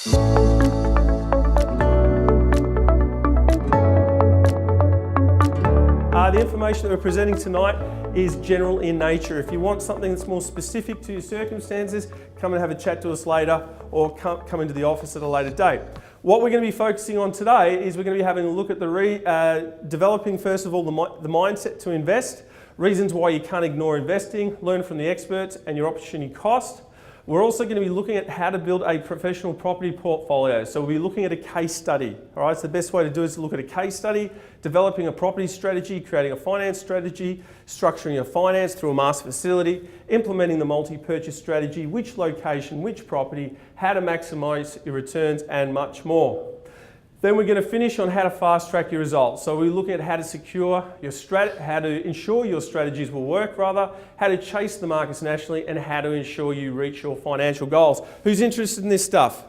The information that we're presenting tonight is general in nature. If you want something that's more specific to your circumstances, come and have a chat to us later, or come into the office at a later date. What we're going to be focusing on today is we're going to be having a look at developing, first of all, the mindset to invest, reasons why you can't ignore investing, learn from the experts, and your opportunity cost. We're also going to be looking at how to build a professional property portfolio. So we'll be looking at a case study. All right, so the best way to do it is to look at a case study, developing a property strategy, creating a finance strategy, structuring your finance through a master facility, implementing the multi-purchase strategy, which location, which property, how to maximize your returns, and much more. Then we're going to finish on how to fast track your results. So we're looking at how to secure your how to ensure your strategies will work, how to chase the markets nationally, and how to ensure you reach your financial goals. Who's interested in this stuff?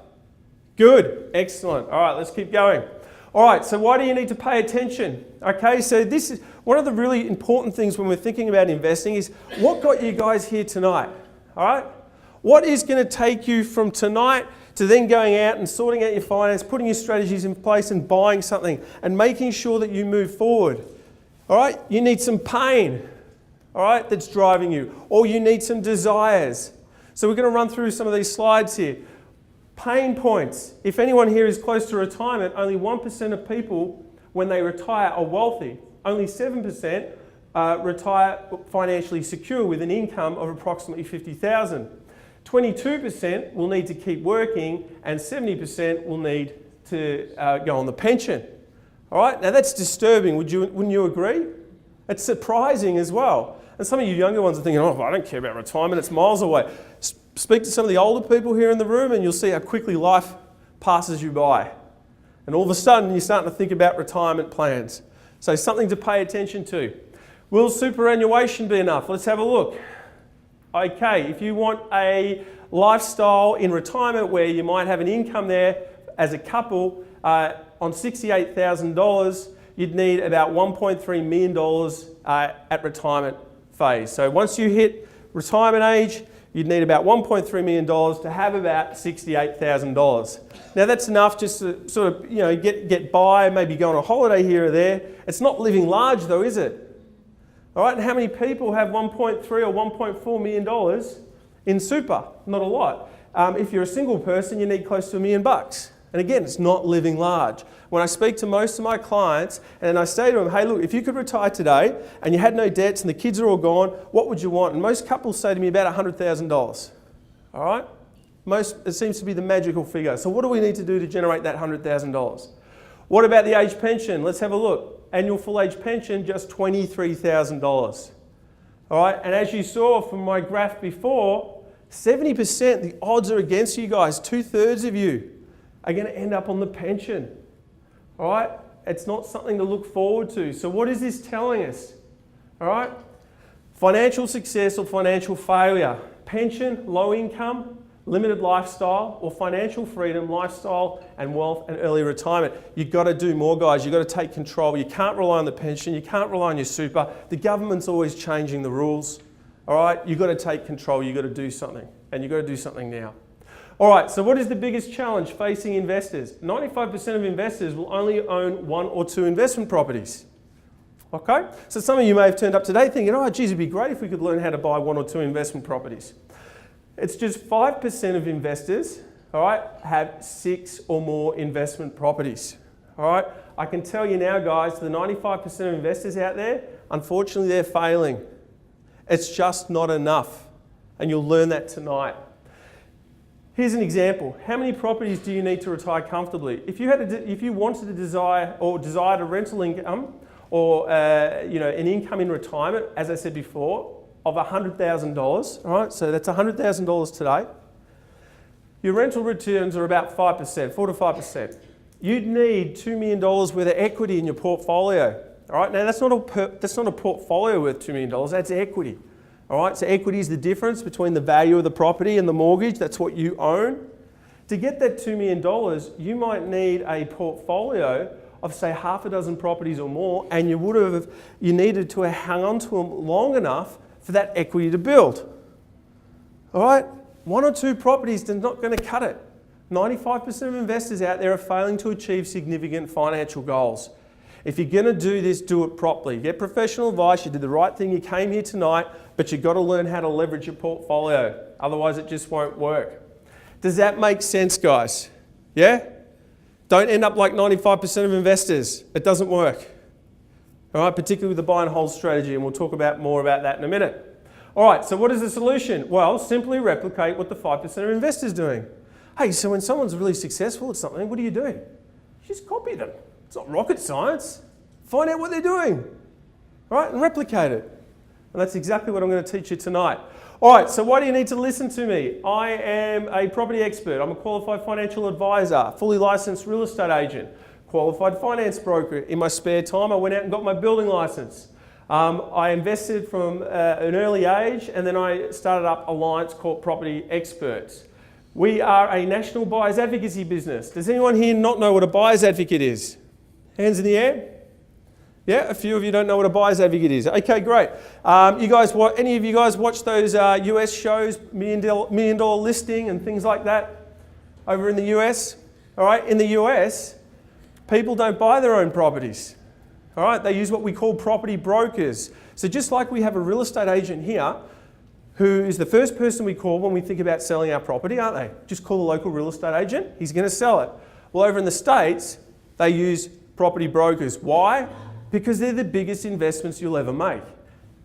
Good, excellent. All right, let's keep going. All right, so why do you need to pay attention? Okay, so this is one of the really important things when we're thinking about investing is what got you guys here tonight? All right, what is going to take you from tonight to then going out and sorting out your finance, putting your strategies in place and buying something and making sure that you move forward? All right, you need some pain, all right, that's driving you, or you need some desires. So we're going to run through some of these slides here. Pain points. If anyone here is close to retirement, only 1% of people when they retire are wealthy. Only 7% retire financially secure with an income of approximately $50,000. 22% will need to keep working, and 70% will need to go on the pension. All right, now that's disturbing. Wouldn't you agree? It's surprising as well. And some of you younger ones are thinking, oh, I don't care about retirement, it's miles away. Speak to some of the older people here in the room and you'll see how quickly life passes you by. And all of a sudden, you're starting to think about retirement plans. So something to pay attention to. Will superannuation be enough? Let's have a look. Okay, if you want a lifestyle in retirement where you might have an income there as a couple on $68,000, you'd need about $1.3 million at retirement phase. So once you hit retirement age, you'd need about $1.3 million to have about $68,000. Now that's enough just to sort of get by, maybe go on a holiday here or there. It's not living large though, is it? All right, and how many people have $1.3 or $1.4 million in super? Not a lot. If you're a single person, you need close to $1 million. And again, it's not living large. When I speak to most of my clients and I say to them, hey, look, if you could retire today and you had no debts and the kids are all gone, what would you want? And most couples say to me about $100,000. All right? It seems to be the magical figure. So what do we need to do to generate that $100,000? What about the age pension? Let's have a look. Annual full age pension, just $23,000. All right, and as you saw from my graph before, 70%, the odds are against you guys. 2/3 of you are going to end up on the pension. All right, it's not something to look forward to. So what is this telling us? All right, financial success or financial failure, pension, low income, limited lifestyle, or financial freedom, lifestyle and wealth and early retirement. You've got to do more, guys. You've got to take control. You can't rely on the pension. You can't rely on your super. The government's always changing the rules. All right, you've got to take control. You've got to do something, and you've got to do something now. All right, so what is the biggest challenge facing investors? 95% of investors will only own 1 or 2 investment properties. Okay, so some of you may have turned up today thinking, oh, geez, it'd be great if we could learn how to buy 1 or 2 investment properties. It's just 5% of investors, all right, have 6 or more investment properties. All right, I can tell you now, guys, the 95% of investors out there, unfortunately, they're failing. It's just not enough, and you'll learn that tonight. Here's an example. How many properties do you need to retire comfortably? If you wanted to desired a rental income or an income in retirement, as I said before, of $100,000, all right, so that's $100,000 today. Your rental returns are about 5%, 4 to 5%. You'd need $2 million worth of equity in your portfolio. All right, now that's not a portfolio worth $2 million, that's equity. All right, so equity is the difference between the value of the property and the mortgage, that's what you own. To get that $2 million, you might need a portfolio of say half a dozen properties or more, and you needed to hang on to them long enough for that equity to build. All right, 1 or 2 properties is not going to cut it. 95% of investors out there are failing to achieve significant financial goals. If you're going to do this, do it properly. Get professional advice. You did the right thing. You came here tonight, but you've got to learn how to leverage your portfolio. Otherwise, it just won't work. Does that make sense, guys? Yeah? Don't end up like 95% of investors. It doesn't work. All right, particularly with the buy and hold strategy, and we'll talk more about that in a minute. All right, so what is the solution? Well, simply replicate what the 5% of investors are doing. Hey, so when someone's really successful at something, what do? You just copy them. It's not rocket science. Find out what they're doing, all right, and replicate it. And that's exactly what I'm going to teach you tonight. All right, so why do you need to listen to me? I am a property expert. I'm a qualified financial advisor, fully licensed real estate agent, qualified finance broker. In my spare time, I went out and got my building license. I invested from an early age, and then I started up AllianceCorp Property Experts. We are a national buyer's advocacy business. Does anyone here not know what a buyer's advocate is? Hands in the air? Yeah, a few of you don't know what a buyer's advocate is. Okay, great. Any of you guys watch those US shows, $1 Million Listing and things like that over in the US? All right, in the US, people don't buy their own properties. All right, they use what we call property brokers. So just like we have a real estate agent here, who is the first person we call when we think about selling our property, aren't they? Just call the local real estate agent, he's going to sell it. Well, over in the States, they use property brokers. Why? Because they're the biggest investments you'll ever make.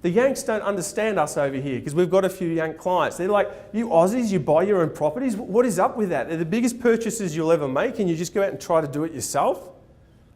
The Yanks don't understand us over here because we've got a few Yank clients. They're like, you Aussies, you buy your own properties? What is up with that? They're the biggest purchases you'll ever make and you just go out and try to do it yourself?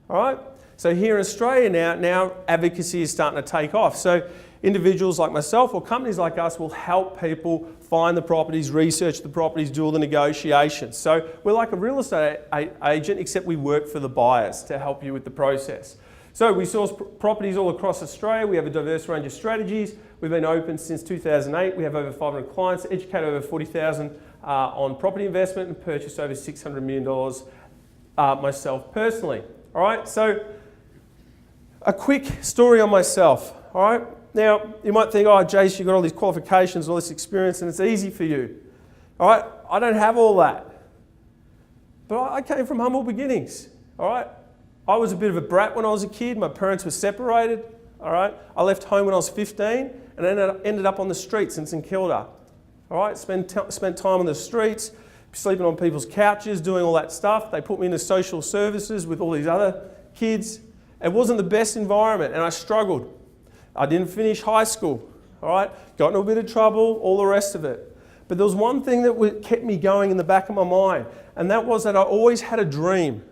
All right? So here in Australia now advocacy is starting to take off. So individuals like myself or companies like us will help people find the properties, research the properties, do all the negotiations. So we're like a real estate agent, except we work for the buyers to help you with the process. So we source properties all across Australia. We have a diverse range of strategies. We've been open since 2008. We have over 500 clients, educated over 40,000 on property investment and purchased over $600 million myself personally. All right, so a quick story on myself. All right. Now, you might think, oh, Jace, you've got all these qualifications, all this experience, and it's easy for you. All right, I don't have all that. But I came from humble beginnings. All right, I was a bit of a brat when I was a kid. My parents were separated. All right, I left home when I was 15 and ended up on the streets in St Kilda. All right, spent time on the streets, sleeping on people's couches, doing all that stuff. They put me into social services with all these other kids. It wasn't the best environment, and I struggled. I didn't finish high school, all right? Got into a bit of trouble, all the rest of it. But there was one thing that kept me going in the back of my mind, and that was that I always had a dream,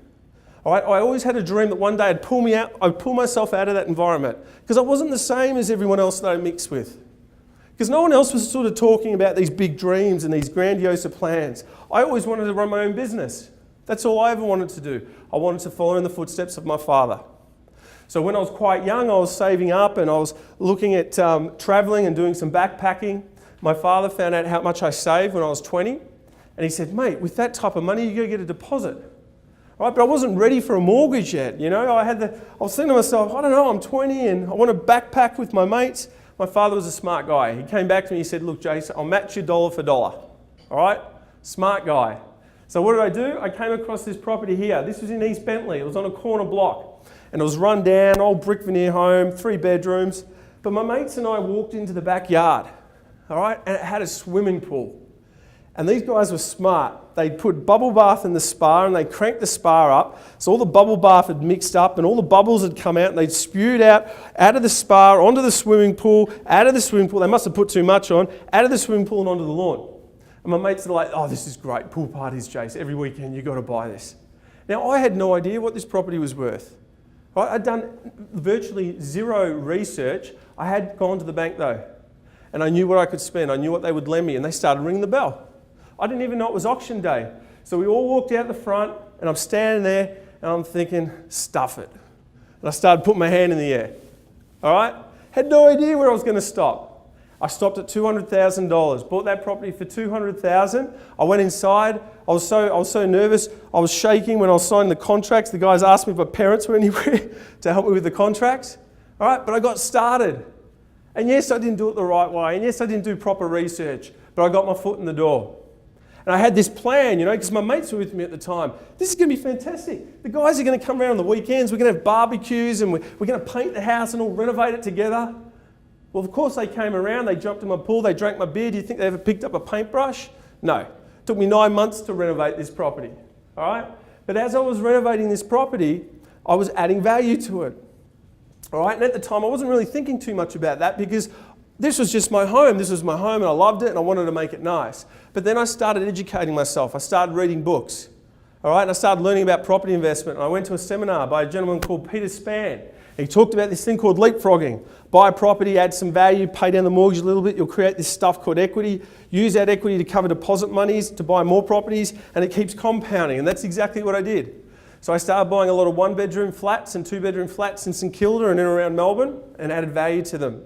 all right? I always had a dream that one day I'd pull myself out of that environment because I wasn't the same as everyone else that I mixed with. Because no one else was sort of talking about these big dreams and these grandiose plans. I always wanted to run my own business. That's all I ever wanted to do. I wanted to follow in the footsteps of my father. So when I was quite young, I was saving up and I was looking at traveling and doing some backpacking. My father found out how much I saved when I was 20. And he said, mate, with that type of money, you're going to get a deposit. Right? But I wasn't ready for a mortgage yet. You know, I was thinking to myself, I don't know, I'm 20 and I want to backpack with my mates. My father was a smart guy. He came back to me and he said, look, Jason, I'll match you dollar for dollar. All right? Smart guy. So what did I do? I came across this property here. This was in East Bentley. It was on a corner block. And it was run down, old brick veneer home, 3 bedrooms. But my mates and I walked into the backyard, all right, and it had a swimming pool. And these guys were smart. They'd put bubble bath in the spa and they cranked the spa up. So all the bubble bath had mixed up and all the bubbles had come out and they'd spewed out of the spa, onto the swimming pool, out of the swimming pool. They must have put too much on, out of the swimming pool and onto the lawn. And my mates are like, oh, this is great. Pool parties, Jace. Every weekend you've got to buy this. Now, I had no idea what this property was worth. I'd done virtually zero research. I had gone to the bank though, and I knew what I could spend. I knew what they would lend me, and they started ringing the bell. I didn't even know it was auction day. So we all walked out the front, and I'm standing there, and I'm thinking, stuff it. And I started putting my hand in the air. All right? Had no idea where I was going to stop. I stopped at $200,000, bought that property for $200,000. I went inside. I was so nervous. I was shaking when I was signing the contracts. The guys asked me if my parents were anywhere to help me with the contracts. All right, but I got started. And yes, I didn't do it the right way. And yes, I didn't do proper research, but I got my foot in the door. And I had this plan, because my mates were with me at the time. This is going to be fantastic. The guys are going to come around on the weekends. We're going to have barbecues and we're going to paint the house and all renovate it together. Well, of course, they came around. They jumped in my pool. They drank my beer. Do you think they ever picked up a paintbrush? No. It took me 9 months to renovate this property. All right? But as I was renovating this property, I was adding value to it. All right? And at the time, I wasn't really thinking too much about that because this was just my home. This was my home and I loved it and I wanted to make it nice. But then I started educating myself. I started reading books. All right? And I started learning about property investment. And I went to a seminar by a gentleman called Peter Spann. He talked about this thing called leapfrogging. Buy a property, add some value, pay down the mortgage a little bit. You'll create this stuff called equity. Use that equity to cover deposit monies to buy more properties, and it keeps compounding. And that's exactly what I did. So I started buying a lot of one-bedroom flats and two-bedroom flats in St Kilda and in around Melbourne and added value to them.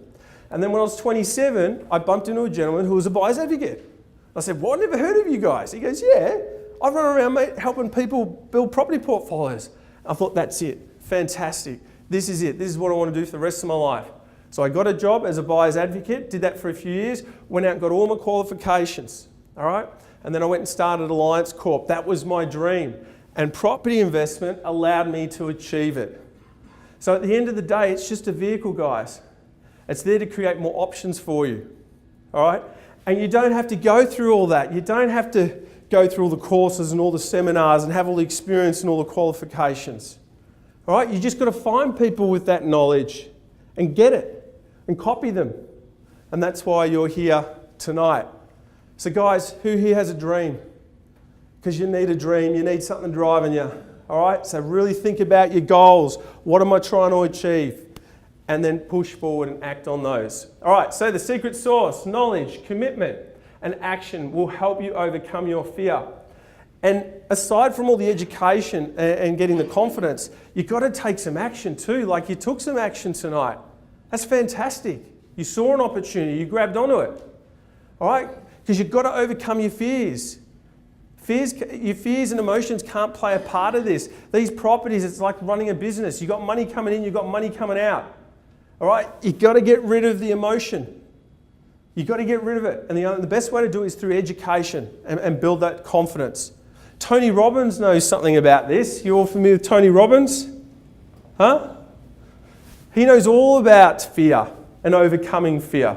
And then when I was 27, I bumped into a gentleman who was a buyer's advocate. I said, well, I've never heard of you guys. He goes, yeah, I run around, mate, helping people build property portfolios. I thought, that's it. Fantastic. This is it. This is what I want to do for the rest of my life. So I got a job as a buyer's advocate, did that for a few years, went out and got all my qualifications, all right? And then I went and started AllianceCorp. That was my dream. And property investment allowed me to achieve it. So at the end of the day, it's just a vehicle, guys. It's there to create more options for you, all right? And you don't have to go through all that. You don't have to go through all the courses and all the seminars and have all the experience and all the qualifications. All right, you just got to find people with that knowledge and get it and copy them. And that's why you're here tonight. So guys, who here has a dream? Because you need a dream, you need something driving you. All right, so really think about your goals. What am I trying to achieve? And then push forward and act on those. All right, so the secret sauce, knowledge, commitment, and action will help you overcome your fear. And aside from all the education and getting the confidence, you've got to take some action too. Like you took some action tonight. That's fantastic. You saw an opportunity, you grabbed onto it. All right? Because you've got to overcome your fears. Your fears and emotions can't play a part of this. These properties, it's like running a business. You've got money coming in, you've got money coming out. All right? You've got to get rid of the emotion. You've got to get rid of it. And the best way to do it is through education and build that confidence. Tony Robbins knows something about this. You all familiar with Tony Robbins? Huh? He knows all about fear and overcoming fear.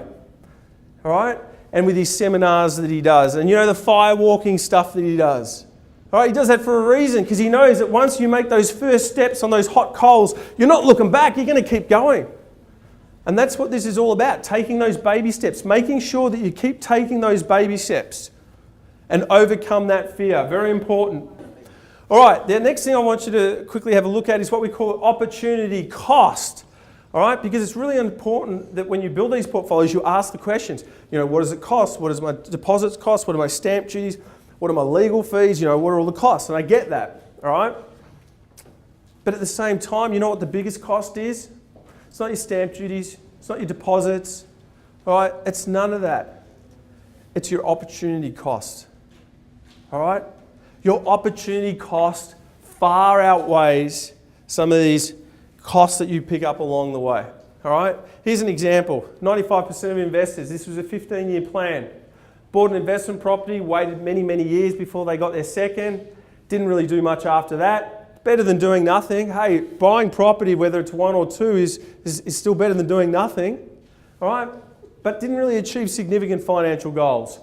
All right? And with his seminars that he does. And the fire walking stuff that he does. All right? He does that for a reason because he knows that once you make those first steps on those hot coals, you're not looking back, you're going to keep going. And that's what this is all about, taking those baby steps, making sure that you keep taking those baby steps. And overcome that fear. Very important. All right, the next thing I want you to quickly have a look at is what we call opportunity cost. All right, because it's really important that when you build these portfolios, you ask the questions. What does it cost? What does my deposits cost? What are my stamp duties? What are my legal fees? What are all the costs? And I get that, all right? But at the same time, you know what the biggest cost is? It's not your stamp duties. It's not your deposits. All right, it's none of that. It's your opportunity cost. All right? Your opportunity cost far outweighs some of these costs that you pick up along the way. All right? Here's an example. 95% of investors, this was a 15-year plan. Bought an investment property, waited many, many years before they got their second. Didn't really do much after that. Better than doing nothing. Hey, buying property, whether it's one or two, is still better than doing nothing. All right? But didn't really achieve significant financial goals.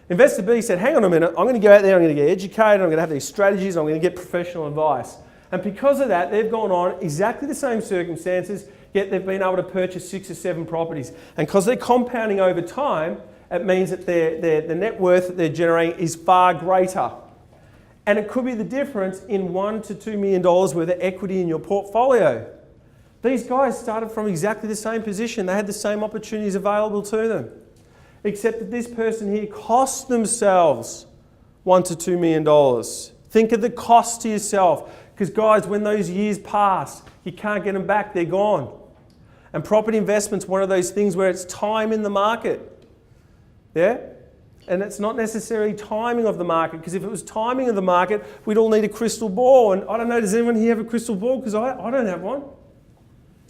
Investor B said, hang on a minute, I'm going to go out there, I'm going to get educated, I'm going to have these strategies, I'm going to get professional advice. And because of that, they've gone on exactly the same circumstances, yet they've been able to purchase 6 or 7 properties. And because they're compounding over time, it means that the net worth that they're generating is far greater. And it could be the difference in $1 to $2 million worth of equity in your portfolio. These guys started from exactly the same position. They had the same opportunities available to them. Except that this person here cost themselves $1 to $2 million. Think of the cost to yourself. Because guys, when those years pass, you can't get them back, they're gone. And property investment's one of those things where it's time in the market. Yeah? And it's not necessarily timing of the market, because if it was timing of the market, we'd all need a crystal ball. And I don't know, does anyone here have a crystal ball? Because I don't have one.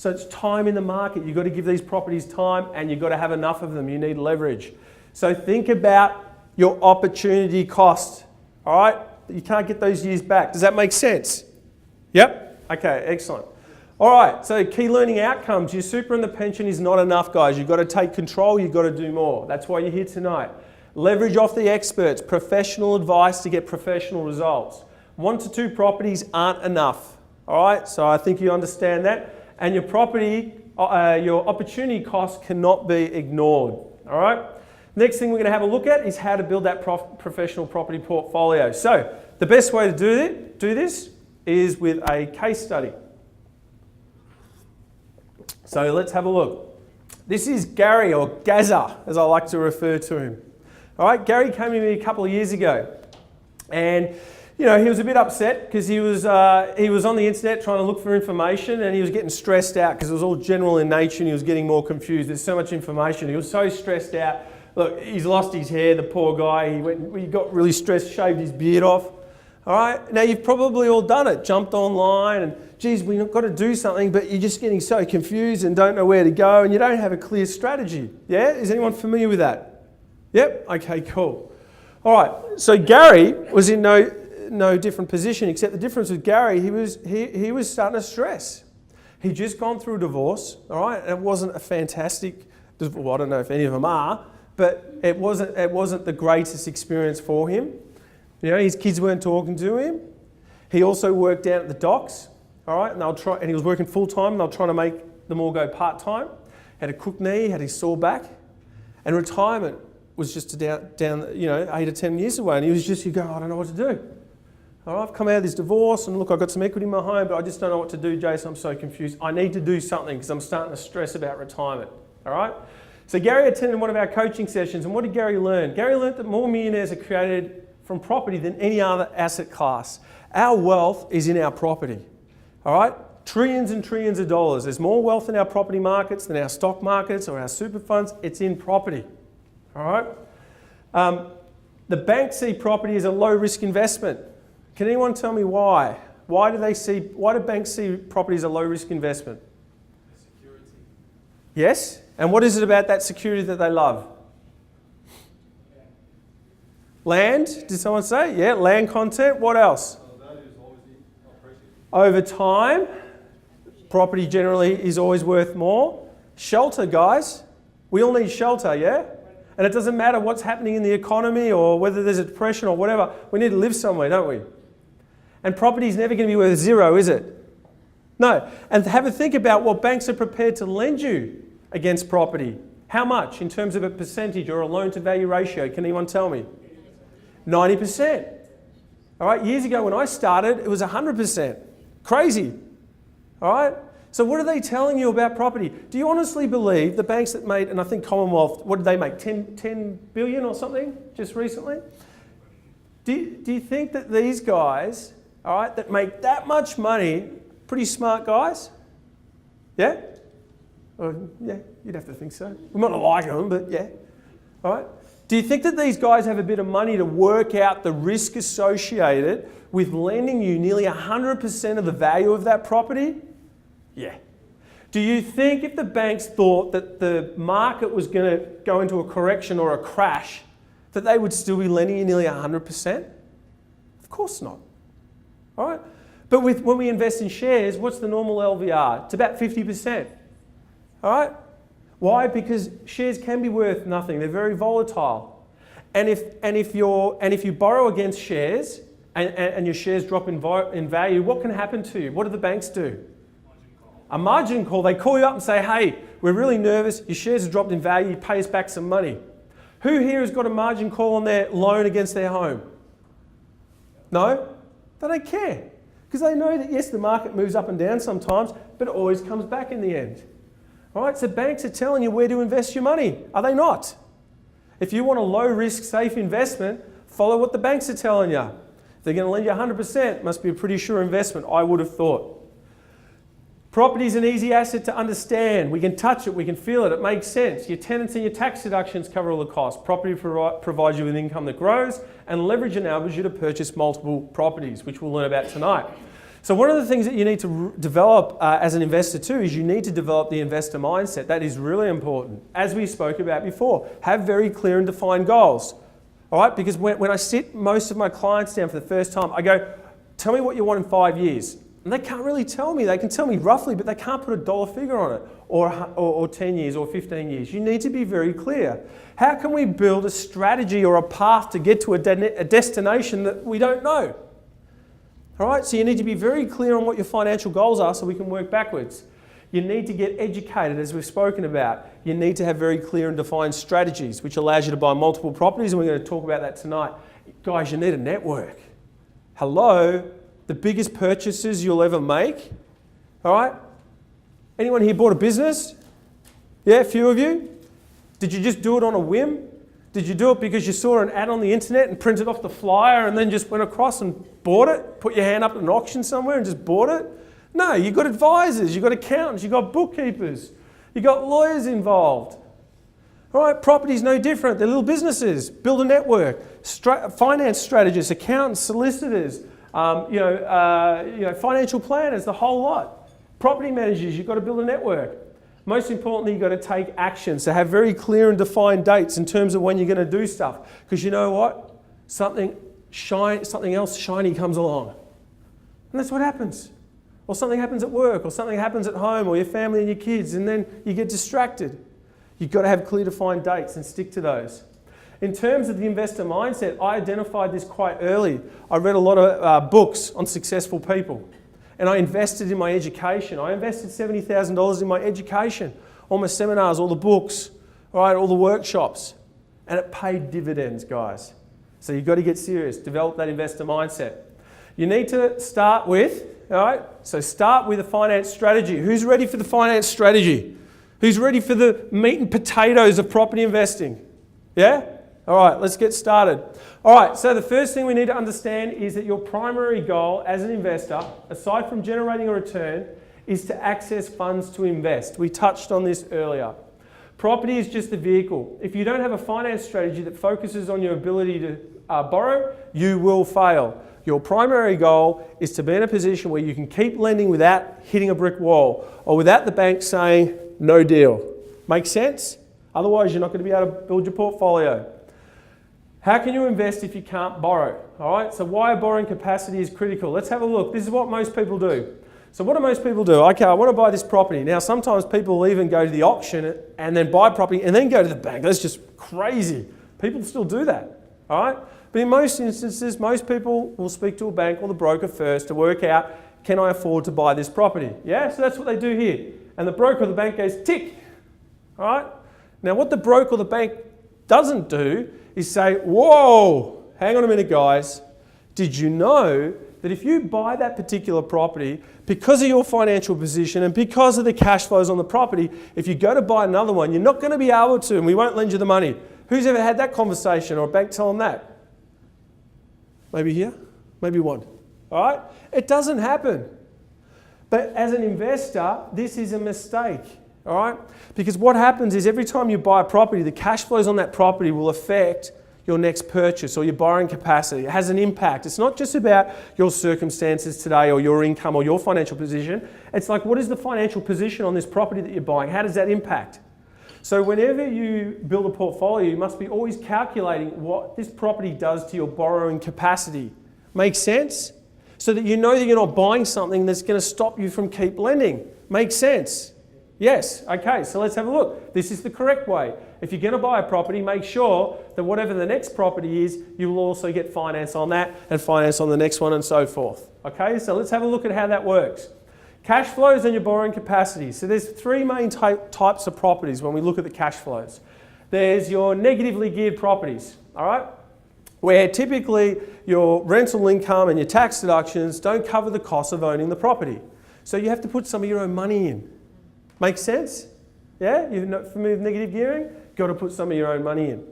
So it's time in the market. You've got to give these properties time and you've got to have enough of them. You need leverage. So think about your opportunity cost. All right? You can't get those years back. Does that make sense? Yep? Okay, excellent. All right, so key learning outcomes. Your super and the pension is not enough, guys. You've got to take control. You've got to do more. That's why you're here tonight. Leverage off the experts. Professional advice to get professional results. 1 to 2 properties aren't enough. All right, so I think you understand that. And your property, your opportunity cost cannot be ignored. All right. Next thing we're going to have a look at is how to build that professional property portfolio. So the best way to do this is with a case study. So let's have a look. This is Gary, or Gazza, as I like to refer to him. All right, Gary came to me a couple of years ago, and he was a bit upset because he was on the internet trying to look for information, and he was getting stressed out because it was all general in nature and he was getting more confused. There's so much information. He was so stressed out. Look, he's lost his hair, the poor guy. He got really stressed, shaved his beard off. All right, now you've probably all done it, jumped online and, geez, we've got to do something, but you're just getting so confused and don't know where to go and you don't have a clear strategy. Yeah, is anyone familiar with that? Yep, okay, cool. All right, so Gary was in no different position, except the difference with Gary, he was starting to stress. He'd just gone through a divorce, all right, and it wasn't a fantastic, well, I don't know if any of them are, but it wasn't the greatest experience for him. His kids weren't talking to him. He also worked down at the docks, all right, and he was working full time, and they were trying to make them all go part time. Had a crook knee, had his sore back, and retirement was just down 8 or 10 years away, and he was just, I don't know what to do. All right, I've come out of this divorce, and look, I've got some equity in my home, but I just don't know what to do, Jason. I'm so confused. I need to do something because I'm starting to stress about retirement. All right. So Gary attended one of our coaching sessions, and what did Gary learn? Gary learned that more millionaires are created from property than any other asset class. Our wealth is in our property, all right? Trillions and trillions of dollars. There's more wealth in our property markets than our stock markets or our super funds. It's in property, all right? The banks see property as a low-risk investment. Can anyone tell me why? Why do banks see property as a low-risk investment? Security. Yes? And what is it about that security that they love? Land, did someone say? Yeah, land content. What else? Over time, property generally is always worth more. Shelter, guys. We all need shelter, yeah? And it doesn't matter what's happening in the economy or whether there's a depression or whatever. We need to live somewhere, don't we? And property is never going to be worth zero, is it? No. And have a think about what banks are prepared to lend you against property. How much in terms of a percentage or a loan-to-value ratio? Can anyone tell me? 90%. All right, years ago when I started, it was 100%. Crazy. All right? So what are they telling you about property? Do you honestly believe the banks that made, and I think Commonwealth, what did they make, 10 billion or something just recently? Do you think that these guys, all right, that make that much money, pretty smart guys? Yeah? Yeah, you'd have to think so. We might not like them, but yeah. All right? Do you think that these guys have a bit of money to work out the risk associated with lending you nearly 100% of the value of that property? Yeah. Do you think if the banks thought that the market was going to go into a correction or a crash, that they would still be lending you nearly 100%? Of course not. All right? But when we invest in shares, what's the normal LVR? It's about 50%. All right? Why? Because shares can be worth nothing. They're very volatile. And if you borrow against shares and your shares drop in value, what can happen to you? What do the banks do? A margin call. They call you up and say, hey, we're really nervous. Your shares have dropped in value. Pay us back some money. Who here has got a margin call on their loan against their home? No? They don't care. Because they know that, yes, the market moves up and down sometimes, but it always comes back in the end. All right, so banks are telling you where to invest your money, are they not? If you want a low-risk, safe investment, follow what the banks are telling you. If they're going to lend you 100%, it must be a pretty sure investment, I would have thought. Property is an easy asset to understand. We can touch it, we can feel it, it makes sense. Your tenants and your tax deductions cover all the costs. Property provides you with income that grows, and leverage enables you to purchase multiple properties, which we'll learn about tonight. So one of the things that you need to develop as an investor too is you need to develop the investor mindset. That is really important. As we spoke about before, have very clear and defined goals. All right, because when I sit most of my clients down for the first time, I go, tell me what you want in 5 years. And they can't really tell me. They can tell me roughly, but they can't put a dollar figure on it, or 10 years or 15 years. You need to be very clear. How can we build a strategy or a path to get to a destination that we don't know? All right, so you need to be very clear on what your financial goals are so we can work backwards. You need to get educated, as we've spoken about. You need to have very clear and defined strategies, which allows you to buy multiple properties, and we're going to talk about that tonight. Guys, you need a network. Hello, the biggest purchases you'll ever make, all right? Anyone here bought a business? Yeah, a few of you? Did you just do it on a whim? Did you do it because you saw an ad on the internet and printed off the flyer and then just went across and bought it? Put your hand up at an auction somewhere and just bought it? No, you've got advisors, you've got accountants, you've got bookkeepers, you've got lawyers involved. All right, property's no different. They're little businesses. Build a network. Finance strategists, accountants, solicitors, financial planners, the whole lot. Property managers, you've got to build a network. Most importantly, you've got to take action. So have very clear and defined dates in terms of when you're going to do stuff. Because you know what? Something else shiny comes along. And that's what happens. Or something happens at work, or something happens at home, or your family and your kids, and then you get distracted. You've got to have clear defined dates and stick to those. In terms of the investor mindset, I identified this quite early. I read a lot of books on successful people, and I invested in my education. I invested $70,000 in my education, all my seminars, all the books, all right, all the workshops, and it paid dividends, guys. So you've got to get serious, develop that investor mindset. You need to start with, all right, so start with a finance strategy. Who's ready for the finance strategy? Who's ready for the meat and potatoes of property investing? Yeah? All right, let's get started. All right, so the first thing we need to understand is that your primary goal as an investor, aside from generating a return, is to access funds to invest. We touched on this earlier. Property is just the vehicle. If you don't have a finance strategy that focuses on your ability to borrow, you will fail. Your primary goal is to be in a position where you can keep lending without hitting a brick wall or without the bank saying, no deal. Make sense? Otherwise, you're not going to be able to build your portfolio. How can you invest if you can't borrow? All right, so why borrowing capacity is critical. Let's have a look. This is what most people do. So what do most people do? Okay, I want to buy this property. Now, sometimes people will even go to the auction and then buy property and then go to the bank. That's just crazy. People still do that, all right? But in most instances, most people will speak to a bank or the broker first to work out, can I afford to buy this property? Yeah, so that's what they do here. And the broker or the bank goes, tick, all right? Now, what the broker or the bank doesn't do is say, whoa, hang on a minute, guys. Did you know that if you buy that particular property, because of your financial position and because of the cash flows on the property, if you go to buy another one, you're not going to be able to, and we won't lend you the money. Who's ever had that conversation or a bank tell them that? Maybe here, maybe one. All right? It doesn't happen. But as an investor, this is a mistake. All right? Because what happens is every time you buy a property, the cash flows on that property will affect your next purchase or your borrowing capacity. It has an impact. It's not just about your circumstances today or your income or your financial position. It's like, what is the financial position on this property that you're buying? How does that impact? So whenever you build a portfolio, you must be always calculating what this property does to your borrowing capacity. Make sense? So that you know that you're not buying something that's going to stop you from keep lending. Make sense? Yes. Okay, so let's have a look. This is the correct way. If you're going to buy a property, make sure that whatever the next property is, you will also get finance on that and finance on the next one and so forth. Okay, so let's have a look at how that works. Cash flows and your borrowing capacity. So there's three main types of properties when we look at the cash flows. There's your negatively geared properties, all right? Where typically your rental income and your tax deductions don't cover the cost of owning the property. So you have to put some of your own money in. Make sense? Yeah? You're not familiar with negative gearing? Got to put some of your own money in.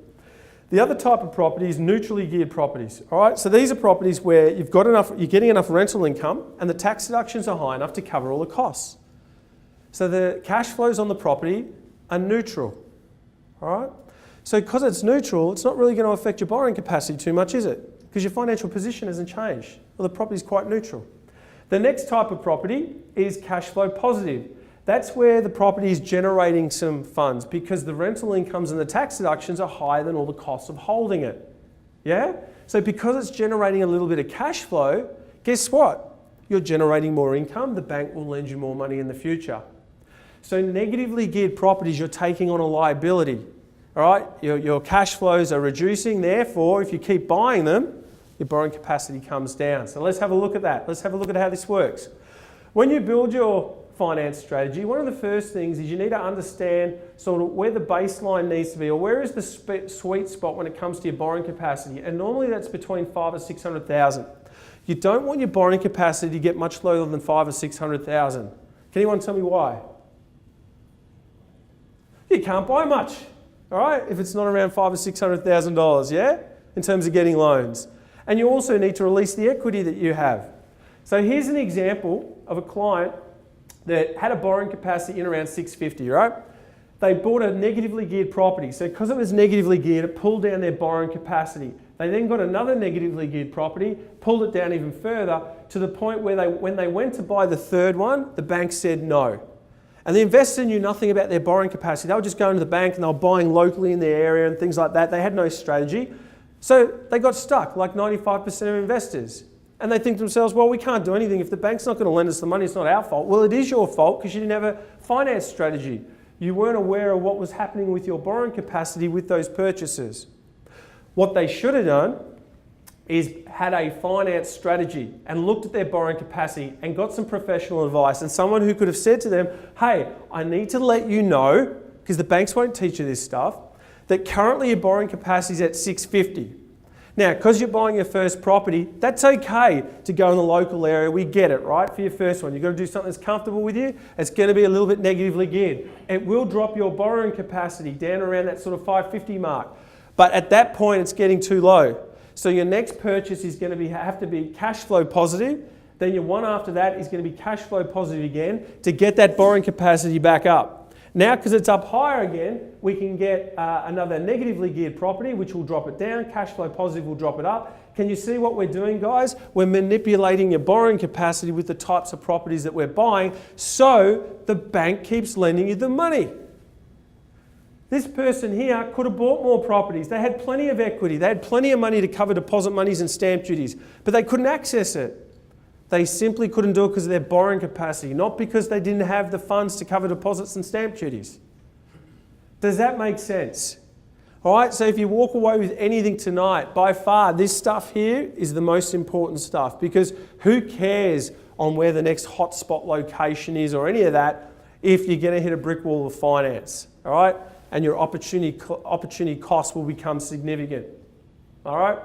The other type of property is neutrally geared properties. All right, so these are properties where you're getting enough rental income and the tax deductions are high enough to cover all the costs. So the cash flows on the property are neutral. All right, so because it's neutral, it's not really going to affect your borrowing capacity too much, is it? Because your financial position hasn't changed. Well, the property is quite neutral. The next type of property is cash flow positive. That's where the property is generating some funds because the rental incomes and the tax deductions are higher than all the costs of holding it. Yeah? So because it's generating a little bit of cash flow, guess what? You're generating more income, the bank will lend you more money in the future. So negatively geared properties, you're taking on a liability. All right? Your cash flows are reducing, therefore, if you keep buying them, your borrowing capacity comes down. So let's have a look at that. Let's have a look at how this works. When you build your finance strategy, one of the first things is you need to understand sort of where the baseline needs to be, or where is the sweet spot when it comes to your borrowing capacity. And normally that's between 500,000 or 600,000. You don't want your borrowing capacity to get much lower than 500,000 or 600,000. Can anyone tell me why? You can't buy much, all right, if it's not around $500,000 or $600,000, yeah, in terms of getting loans. And you also need to release the equity that you have. So here's an example of a client that had a borrowing capacity in around 650, right? They bought a negatively geared property. So because it was negatively geared, it pulled down their borrowing capacity. They then got another negatively geared property, pulled it down even further to the point where when they went to buy the third one, the bank said no. And the investor knew nothing about their borrowing capacity. They were just going to the bank and they were buying locally in their area and things like that. They had no strategy. So they got stuck like 95% of investors. And they think to themselves, well, we can't do anything. If the bank's not going to lend us the money, it's not our fault. Well, it is your fault because you didn't have a finance strategy. You weren't aware of what was happening with your borrowing capacity with those purchases. What they should have done is had a finance strategy and looked at their borrowing capacity and got some professional advice and someone who could have said to them, hey, I need to let you know, because the banks won't teach you this stuff, that currently your borrowing capacity is at 650. Now, because you're buying your first property, that's okay to go in the local area. We get it, right? For your first one, you've got to do something that's comfortable with you. It's going to be a little bit negatively geared. It will drop your borrowing capacity down around that sort of 550 mark. But at that point, it's getting too low. So your next purchase is going to have to be cash flow positive. Then your one after that is going to be cash flow positive again to get that borrowing capacity back up. Now, because it's up higher again, we can get another negatively geared property, which will drop it down. Cash flow positive will drop it up. Can you see what we're doing, guys? We're manipulating your borrowing capacity with the types of properties that we're buying, so the bank keeps lending you the money. This person here could have bought more properties. They had plenty of equity. They had plenty of money to cover deposit monies and stamp duties, but they couldn't access it. They simply couldn't do it because of their borrowing capacity, not because they didn't have the funds to cover deposits and stamp duties. Does that make sense? All right, so if you walk away with anything tonight, by far, this stuff here is the most important stuff, because who cares on where the next hotspot location is or any of that if you're going to hit a brick wall of finance, all right? And your opportunity cost will become significant, all right?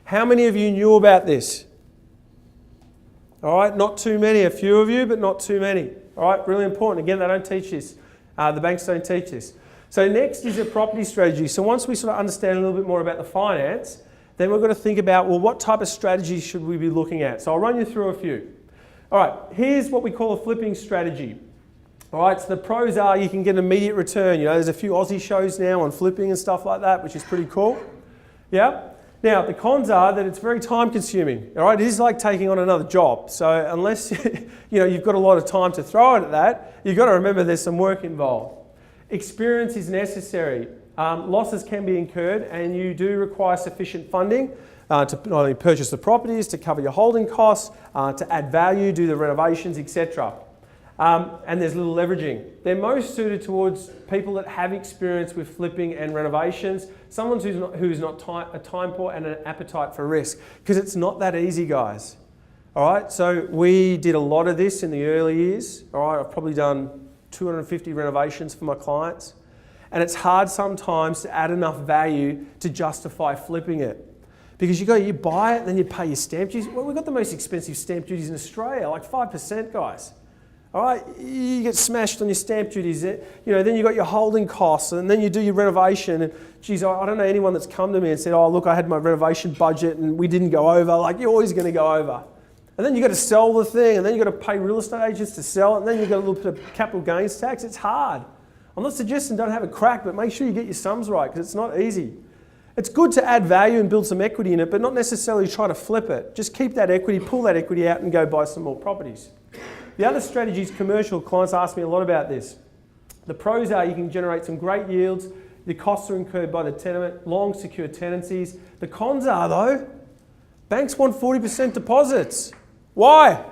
How many of you knew about this? All right, not too many, a few of you, but not too many. All right, really important. Again, they don't teach this. The banks don't teach this. So next is a property strategy. So once we sort of understand a little bit more about the finance, then we've got to think about, well, what type of strategies should we be looking at? So I'll run you through a few. All right, here's what we call a flipping strategy. All right, so the pros are you can get an immediate return. You know, there's a few Aussie shows now on flipping and stuff like that, which is pretty cool. Yeah. Now, the cons are that it's very time consuming, all right? It is like taking on another job. So unless you've got a lot of time to throw at that, you've got to remember there's some work involved. Experience is necessary. Losses can be incurred and you do require sufficient funding to not only purchase the properties, to cover your holding costs, to add value, do the renovations, etc. And there's little leveraging. They're most suited towards people that have experience with flipping and renovations, someone who's not a time poor and an appetite for risk, because it's not that easy, guys. All right, so we did a lot of this in the early years. All right, I've probably done 250 renovations for my clients, and it's hard sometimes to add enough value to justify flipping it. Because you buy it, then you pay your stamp duties. Well, we've got the most expensive stamp duties in Australia, like 5%, guys. All right, you get smashed on your stamp duties. Then you got your holding costs, and then you do your renovation. And geez, I don't know anyone that's come to me and said, "Oh, look, I had my renovation budget and we didn't go over." Like, you're always going to go over. And then you got to sell the thing, and then you got to pay real estate agents to sell it, and then you got a little bit of capital gains tax. It's hard. I'm not suggesting don't have a crack, but make sure you get your sums right, because it's not easy. It's good to add value and build some equity in it, but not necessarily try to flip it. Just keep that equity, pull that equity out, and go buy some more properties. The other strategy is commercial. Clients ask me a lot about this. The pros are you can generate some great yields. The costs are incurred by the tenement, long secure tenancies. The cons are though, banks want 40% deposits. Why?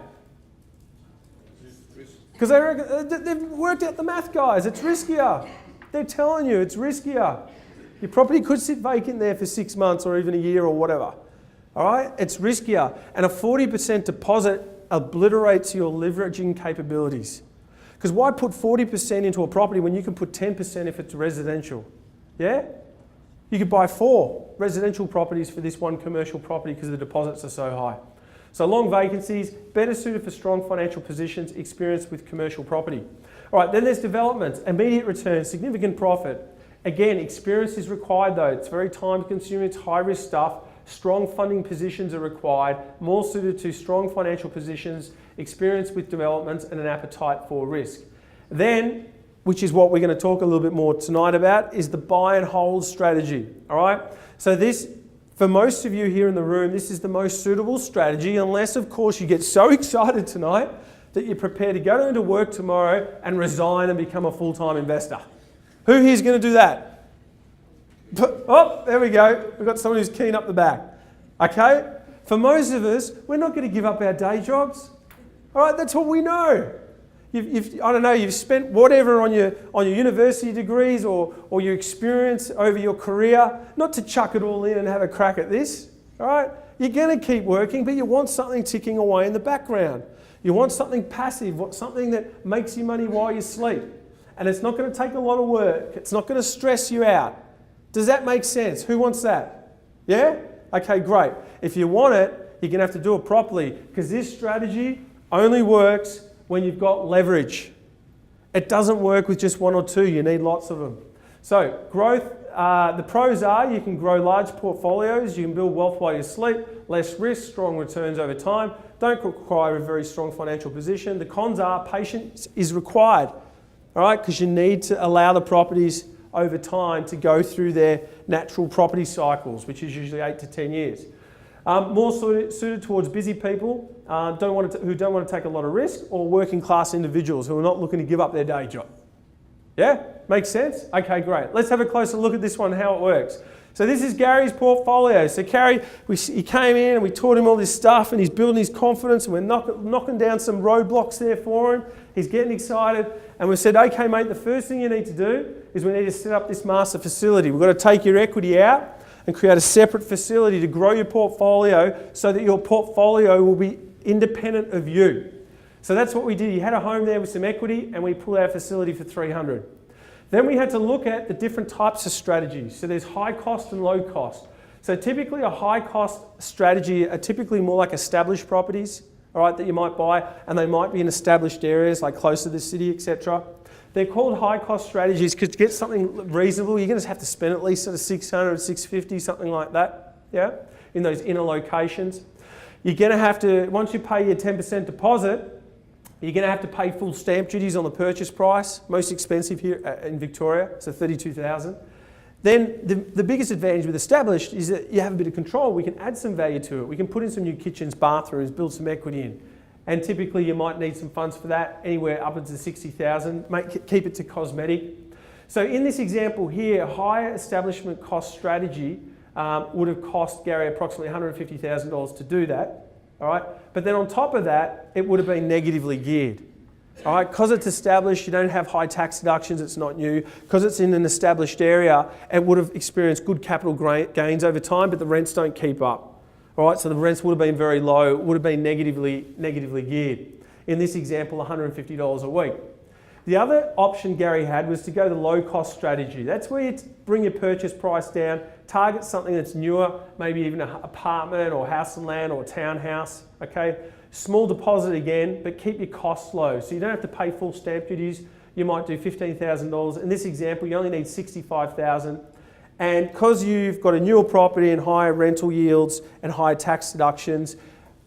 Because they've worked out the math, guys. It's riskier. They're telling you it's riskier. Your property could sit vacant there for 6 months or even a year or whatever. All right? It's riskier. And a 40% deposit obliterates your leveraging capabilities. Because why put 40% into a property when you can put 10% if it's residential? Yeah? You could buy 4 residential properties for this one commercial property because the deposits are so high. So long vacancies, better suited for strong financial positions, experienced with commercial property. All right, then there's developments, immediate return, significant profit. Again, experience is required though. It's very time consuming, it's high risk stuff. Strong funding positions are required, more suited to strong financial positions, experience with developments and an appetite for risk. Then, which is what we're going to talk a little bit more tonight about, is the buy and hold strategy. All right, so this, for most of you here in the room, this is the most suitable strategy, unless of course you get so excited tonight that you're prepared to go into work tomorrow and resign and become a full-time investor. Who here is going to do that? Oh, there we go. We've got someone who's keen up the back. Okay? For most of us, we're not going to give up our day jobs. All right, that's what we know. You've spent whatever on your university degrees or your experience over your career, not to chuck it all in and have a crack at this. All right? You're going to keep working, but you want something ticking away in the background. You want something passive, something that makes you money while you sleep. And it's not going to take a lot of work. It's not going to stress you out. Does that make sense? Who wants that? Yeah? Okay, great. If you want it, you're going to have to do it properly, because this strategy only works when you've got leverage. It doesn't work with just 1 or 2. You need lots of them. So growth, the pros are you can grow large portfolios, you can build wealth while you sleep, less risk, strong returns over time, don't require a very strong financial position. The cons are patience is required, all right, because you need to allow the properties over time to go through their natural property cycles, which is usually 8 to 10 years. More suited towards busy people who don't want to take a lot of risk, or working class individuals who are not looking to give up their day job. Yeah? Makes sense? Okay, great. Let's have a closer look at this one, how it works. So this is Gary's portfolio. So Gary, he came in and we taught him all this stuff, and he's building his confidence, and we're knocking down some roadblocks there for him. He's getting excited, and we said, okay mate, the first thing you need to do is we need to set up this master facility. We've got to take your equity out and create a separate facility to grow your portfolio so that your portfolio will be independent of you. So that's what we did. He had a home there with some equity, and we pulled our facility for 300. Then we had to look at the different types of strategies. So there's high cost and low cost. So typically a high cost strategy are typically more like established properties, all right, that you might buy, and they might be in established areas like close to the city, etc. They're called high cost strategies because to get something reasonable, you're going to have to spend at least sort of 600, 650, something like that, yeah, in those inner locations. You're going to have to, once you pay your 10% deposit, you're going to have to pay full stamp duties on the purchase price, most expensive here in Victoria, so $32,000. Then the biggest advantage with established is that you have a bit of control. We can add some value to it. We can put in some new kitchens, bathrooms, build some equity in. And typically you might need some funds for that, anywhere upwards of $60,000. Keep it to cosmetic. So in this example here, a higher establishment cost strategy would have cost Gary approximately $150,000 to do that. All right, but then on top of that, it would have been negatively geared. All right, because it's established, you don't have high tax deductions, it's not new. Because it's in an established area, it would have experienced good capital gains over time, but the rents don't keep up. All right, so the rents would have been very low, would have been negatively geared. In this example, $150 a week. The other option Gary had was to go the low cost strategy. That's where you bring your purchase price down, target something that's newer, maybe even an apartment or house and land or a townhouse, okay? Small deposit again, but keep your costs low. So you don't have to pay full stamp duties. You might do $15,000. In this example, you only need $65,000. And because you've got a newer property and higher rental yields and higher tax deductions,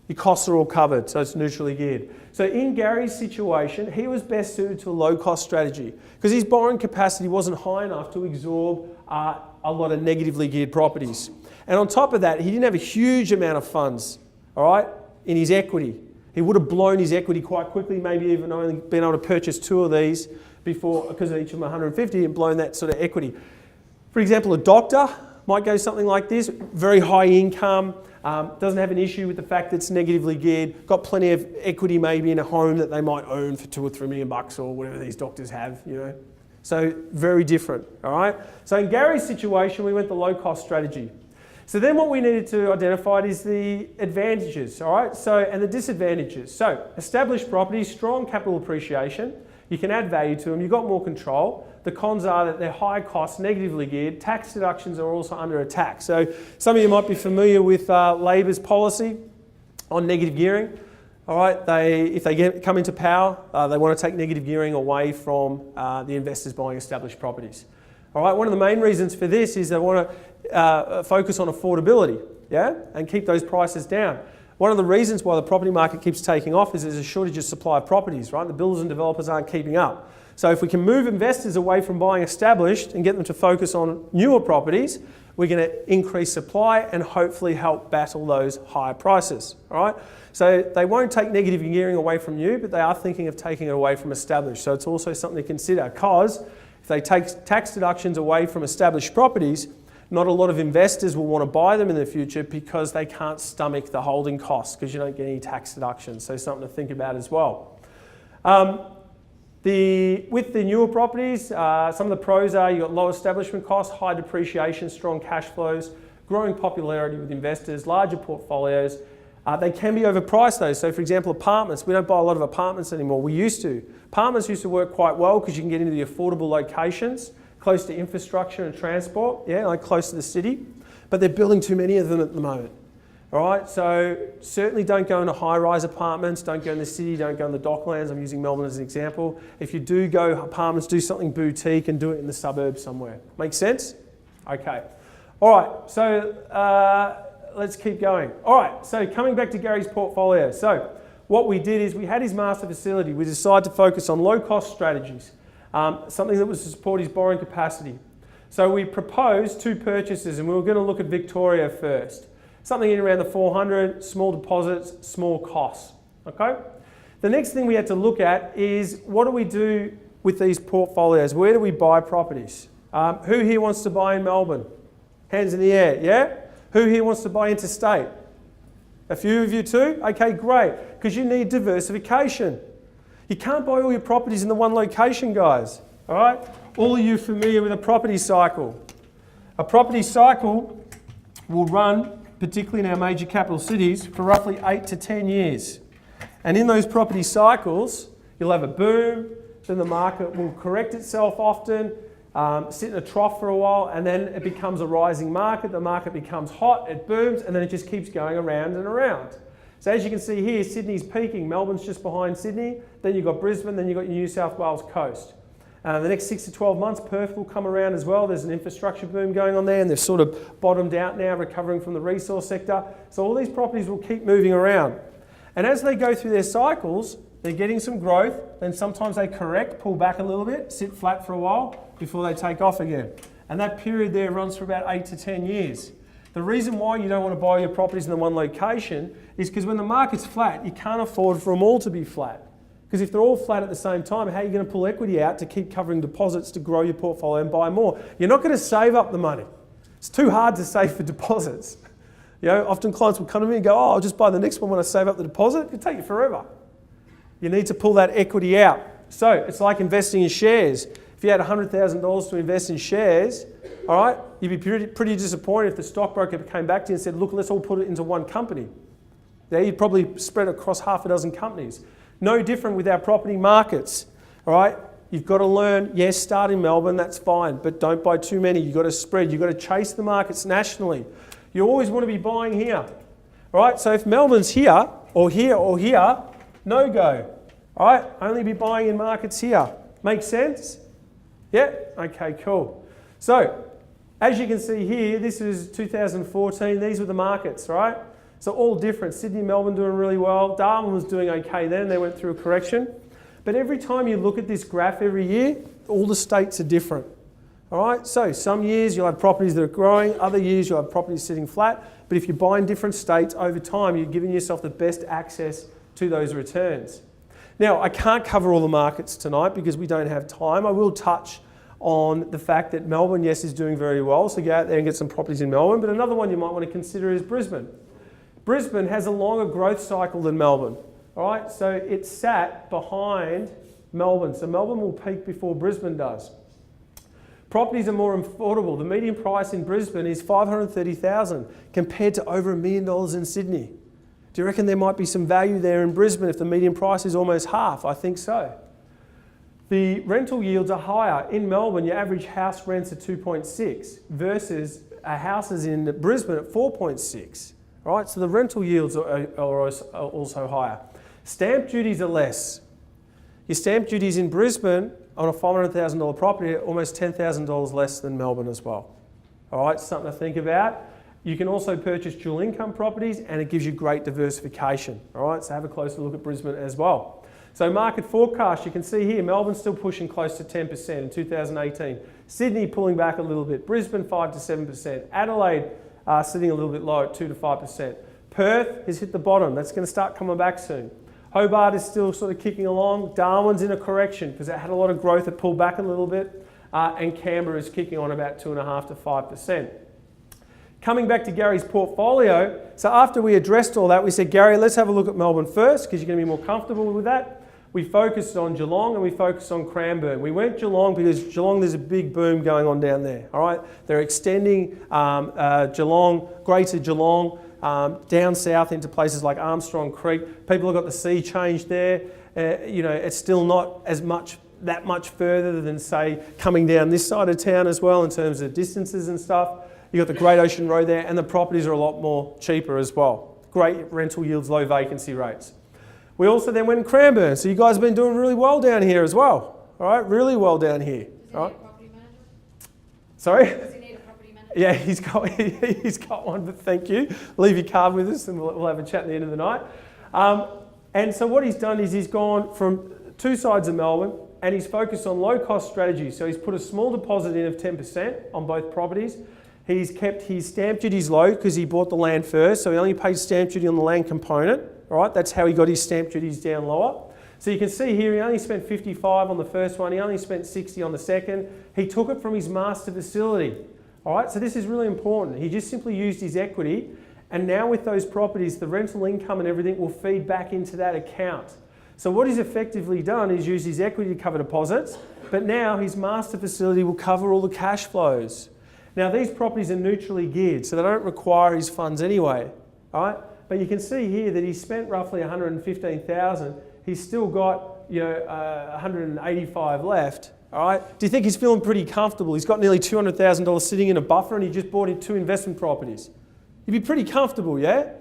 your costs are all covered, so it's neutrally geared. So in Gary's situation, he was best suited to a low-cost strategy because his borrowing capacity wasn't high enough to absorb a lot of negatively geared properties. And on top of that, he didn't have a huge amount of funds, all right, in his equity. He would have blown his equity quite quickly, maybe even only been able to purchase 2 of these before, because each of them 150, and blown that sort of equity. For example, a doctor might go something like this, very high income, doesn't have an issue with the fact that it's negatively geared, got plenty of equity maybe in a home that they might own for $2 or $3 million or whatever these doctors have, you know. So very different, all right? So in Gary's situation, we went the low-cost strategy. So then what we needed to identify is the advantages, all right? So, and the disadvantages. So established properties, strong capital appreciation, you can add value to them, you've got more control. The cons are that they're high cost, negatively geared, tax deductions are also under attack. So some of you might be familiar with Labor's policy on negative gearing. All right, if they come into power, they want to take negative gearing away from the investors buying established properties. All right, one of the main reasons for this is they want to focus on affordability, yeah, and keep those prices down. One of the reasons why the property market keeps taking off is there's a shortage of supply of properties, right? The builders and developers aren't keeping up. So if we can move investors away from buying established and get them to focus on newer properties, we're going to increase supply and hopefully help battle those higher prices, all right? So they won't take negative gearing away from you, but they are thinking of taking it away from established. So it's also something to consider, because if they take tax deductions away from established properties, not a lot of investors will want to buy them in the future because they can't stomach the holding costs because you don't get any tax deductions. So something to think about as well. With the newer properties, some of the pros are you've got low establishment costs, high depreciation, strong cash flows, growing popularity with investors, larger portfolios. They can be overpriced though. So for example, apartments, we don't buy a lot of apartments anymore. We used to. Apartments used to work quite well because you can get into the affordable locations, close to infrastructure and transport, yeah, like close to the city. But they're building too many of them at the moment. All right, so certainly don't go into high-rise apartments, don't go in the city, don't go in the docklands. I'm using Melbourne as an example. If you do go apartments, do something boutique and do it in the suburbs somewhere. Make sense? Okay. All right, so let's keep going. All right, so coming back to Gary's portfolio. So what we did is we had his master facility. We decided to focus on low-cost strategies, something that was to support his borrowing capacity. So we proposed 2 purchases, and we were going to look at Victoria first. Something in around the 400, small deposits, small costs, okay? The next thing we had to look at is what do we do with these portfolios? Where do we buy properties? Who here wants to buy in Melbourne? Hands in the air, yeah? Who here wants to buy interstate? A few of you too? Okay, great, because you need diversification. You can't buy all your properties in the one location, guys, all right? All of you familiar with a property cycle. A property cycle will run, particularly in our major capital cities, for roughly 8 to 10 years. And in those property cycles, you'll have a boom, then the market will correct itself often, sit in a trough for a while, and then it becomes a rising market. The market becomes hot, it booms, and then it just keeps going around and around. So as you can see here, Sydney's peaking, Melbourne's just behind Sydney, then you've got Brisbane, then you've got your New South Wales coast. The next 6 to 12 months, Perth will come around as well. There's an infrastructure boom going on there, and they've sort of bottomed out now, recovering from the resource sector. So all these properties will keep moving around. And as they go through their cycles, they're getting some growth, then sometimes they correct, pull back a little bit, sit flat for a while before they take off again. And that period there runs for about 8 to 10 years. The reason why you don't want to buy your properties in the one location is because when the market's flat, you can't afford for them all to be flat. Because if they're all flat at the same time, how are you going to pull equity out to keep covering deposits to grow your portfolio and buy more? You're not going to save up the money. It's too hard to save for deposits. You know, often clients will come to me and go, oh, I'll just buy the next one when I save up the deposit. It'll take you forever. You need to pull that equity out. So it's like investing in shares. If you had $100,000 to invest in shares, all right, you'd be pretty disappointed if the stockbroker came back to you and said, look, let's all put it into one company. Yeah, you'd probably spread it across half a dozen companies. No different with our property markets, all right? You've got to learn, yes, start in Melbourne, that's fine, but don't buy too many. You've got to spread. You've got to chase the markets nationally. You always want to be buying here, all right? So if Melbourne's here, or here, or here, no go, all right? Only be buying in markets here. Make sense? Yeah? Okay, cool. So, as you can see here, this is 2014. These were the markets, right? So all different. Sydney, Melbourne doing really well. Darwin was doing okay then. They went through a correction. But every time you look at this graph every year, all the states are different. All right? So some years you'll have properties that are growing. Other years you'll have properties sitting flat. But if you buy in different states over time, you're giving yourself the best access to those returns. Now, I can't cover all the markets tonight because we don't have time. I will touch on the fact that Melbourne, yes, is doing very well, so go out there and get some properties in Melbourne. But another one you might want to consider is Brisbane. Brisbane has a longer growth cycle than Melbourne. All right, so it's sat behind Melbourne. So Melbourne will peak before Brisbane does. Properties are more affordable. The median price in Brisbane is $530,000 compared to over $1 million in Sydney. Do you reckon there might be some value there in Brisbane if the median price is almost half? I think so. The rental yields are higher. In Melbourne, your average house rents are 2.6 versus houses in Brisbane at 4.6. All right, so the rental yields are also higher. Stamp duties are less. Your stamp duties in Brisbane on a $500,000 property are almost $10,000 less than Melbourne as well. All right, something to think about. You can also purchase dual income properties and it gives you great diversification. All right, so have a closer look at Brisbane as well. So market forecast, you can see here, Melbourne's still pushing close to 10% in 2018. Sydney pulling back a little bit. Brisbane 5 to 7%. Adelaide sitting a little bit low at 2 to 5%. Perth has hit the bottom. That's going to start coming back soon. Hobart is still sort of kicking along. Darwin's in a correction because it had a lot of growth. It pulled back a little bit. And Canberra is kicking on about 2.5 to 5%. Coming back to Gary's portfolio, so after we addressed all that, we said, Gary, let's have a look at Melbourne first because you're going to be more comfortable with that. We focused on Geelong and we focused on Cranbourne. We went Geelong because Geelong, there's a big boom going on down there. All right, they're extending Geelong, Greater Geelong, down south into places like Armstrong Creek. People have got the sea change there. It's still not that much further than, say, coming down this side of town as well in terms of distances and stuff. You've got the Great Ocean Road there, and the properties are a lot more cheaper as well. Great rental yields, low vacancy rates. We also then went in Cranbourne, so you guys have been doing really well down here as well. All right, really well down here. Does he need a property manager? Sorry? Does he need a property manager? Yeah, he's got one, but thank you. Leave your card with us and we'll have a chat at the end of the night. And so what he's done is he's gone from two sides of Melbourne and he's focused on low-cost strategies. So he's put a small deposit in of 10% on both properties. He's kept his stamp duties low because he bought the land first, so he only paid stamp duty on the land component. All right, that's how he got his stamp duties down lower. So you can see here, he only spent 55 on the first one, he only spent 60 on the second. He took it from his master facility. All right, so this is really important. He just simply used his equity, and now with those properties, the rental income and everything will feed back into that account. So what he's effectively done is use his equity to cover deposits, but now his master facility will cover all the cash flows. Now these properties are neutrally geared, so they don't require his funds anyway, all right? But you can see here that he spent roughly $115,000. He's still got, $185 left, all right? Do you think he's feeling pretty comfortable? He's got nearly $200,000 sitting in a buffer and he just bought in 2 investment properties. He'd be pretty comfortable, yeah?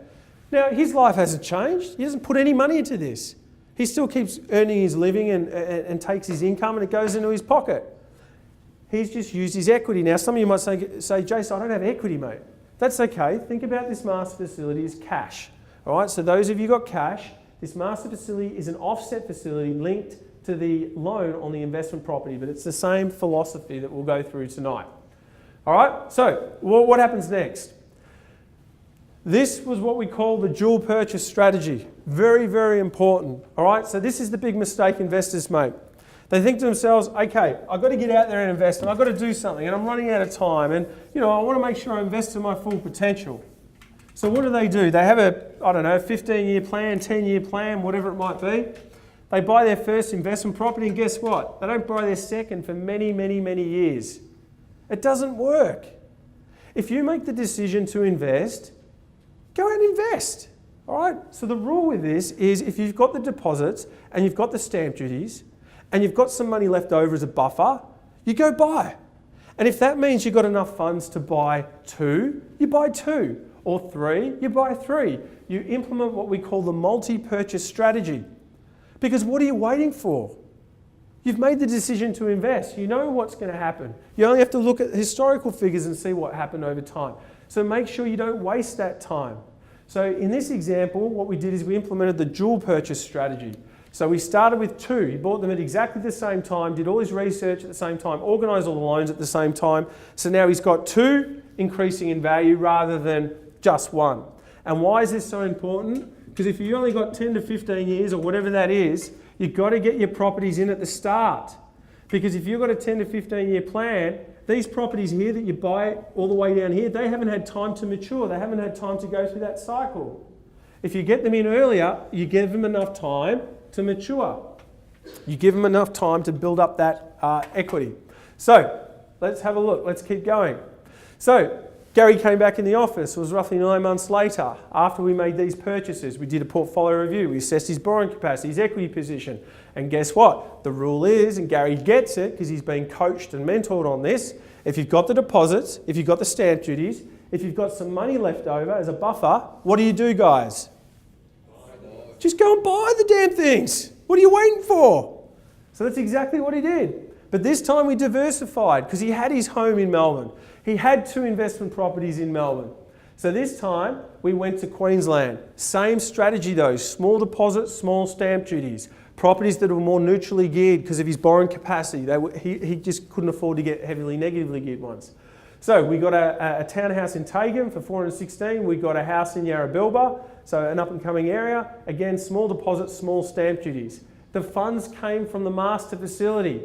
Now his life hasn't changed. He hasn't put any money into this. He still keeps earning his living and takes his income and it goes into his pocket. He's just used his equity. Now, some of you might say, Jason, I don't have equity, mate. That's okay. Think about this master facility as cash. All right, so those of you got cash, this master facility is an offset facility linked to the loan on the investment property, but it's the same philosophy that we'll go through tonight. All right, so what happens next? This was what we call the dual purchase strategy. Very, very important. All right, so this is the big mistake investors make. They think to themselves, okay, I've got to get out there and invest and I've got to do something and I'm running out of time and I want to make sure I invest to my full potential. So what do? They have a, 15-year plan, 10-year plan, whatever it might be. They buy their first investment property and guess what? They don't buy their second for many, many, many years. It doesn't work. If you make the decision to invest, go out and invest. All right? So the rule with this is if you've got the deposits and you've got the stamp duties, and you've got some money left over as a buffer, you go buy. And if that means you've got enough funds to buy 2, you buy 2. Or 3, you buy 3. You implement what we call the multi-purchase strategy. Because what are you waiting for? You've made the decision to invest. You know what's going to happen. You only have to look at historical figures and see what happened over time. So make sure you don't waste that time. So in this example, what we did is we implemented the dual purchase strategy. So we started with 2. He bought them at exactly the same time, did all his research at the same time, organised all the loans at the same time. So now he's got 2 increasing in value rather than just 1. And why is this so important? Because if you've only got 10 to 15 years or whatever that is, you've got to get your properties in at the start. Because if you've got a 10 to 15 year plan, these properties here that you buy all the way down here, they haven't had time to mature. They haven't had time to go through that cycle. If you get them in earlier, you give them enough time to mature. You give them enough time to build up that equity. So let's have a look. Let's keep going. So Gary came back in the office. It was roughly 9 months later after we made these purchases. We did a portfolio review. We assessed his borrowing capacity, his equity position. And guess what? The rule is, and Gary gets it because he's been coached and mentored on this, if you've got the deposits, if you've got the stamp duties, if you've got some money left over as a buffer, what do, guys? Just go and buy the damn things. What are you waiting for? So that's exactly what he did. But this time we diversified because he had his home in Melbourne. He had 2 investment properties in Melbourne. So this time we went to Queensland. Same strategy though, small deposits, small stamp duties. Properties that were more neutrally geared because of his borrowing capacity. He just couldn't afford to get heavily negatively geared ones. So we got a townhouse in Tagan for 416. We got a house in Yarrabilba, so an up and coming area. Again, small deposits, small stamp duties. The funds came from the master facility.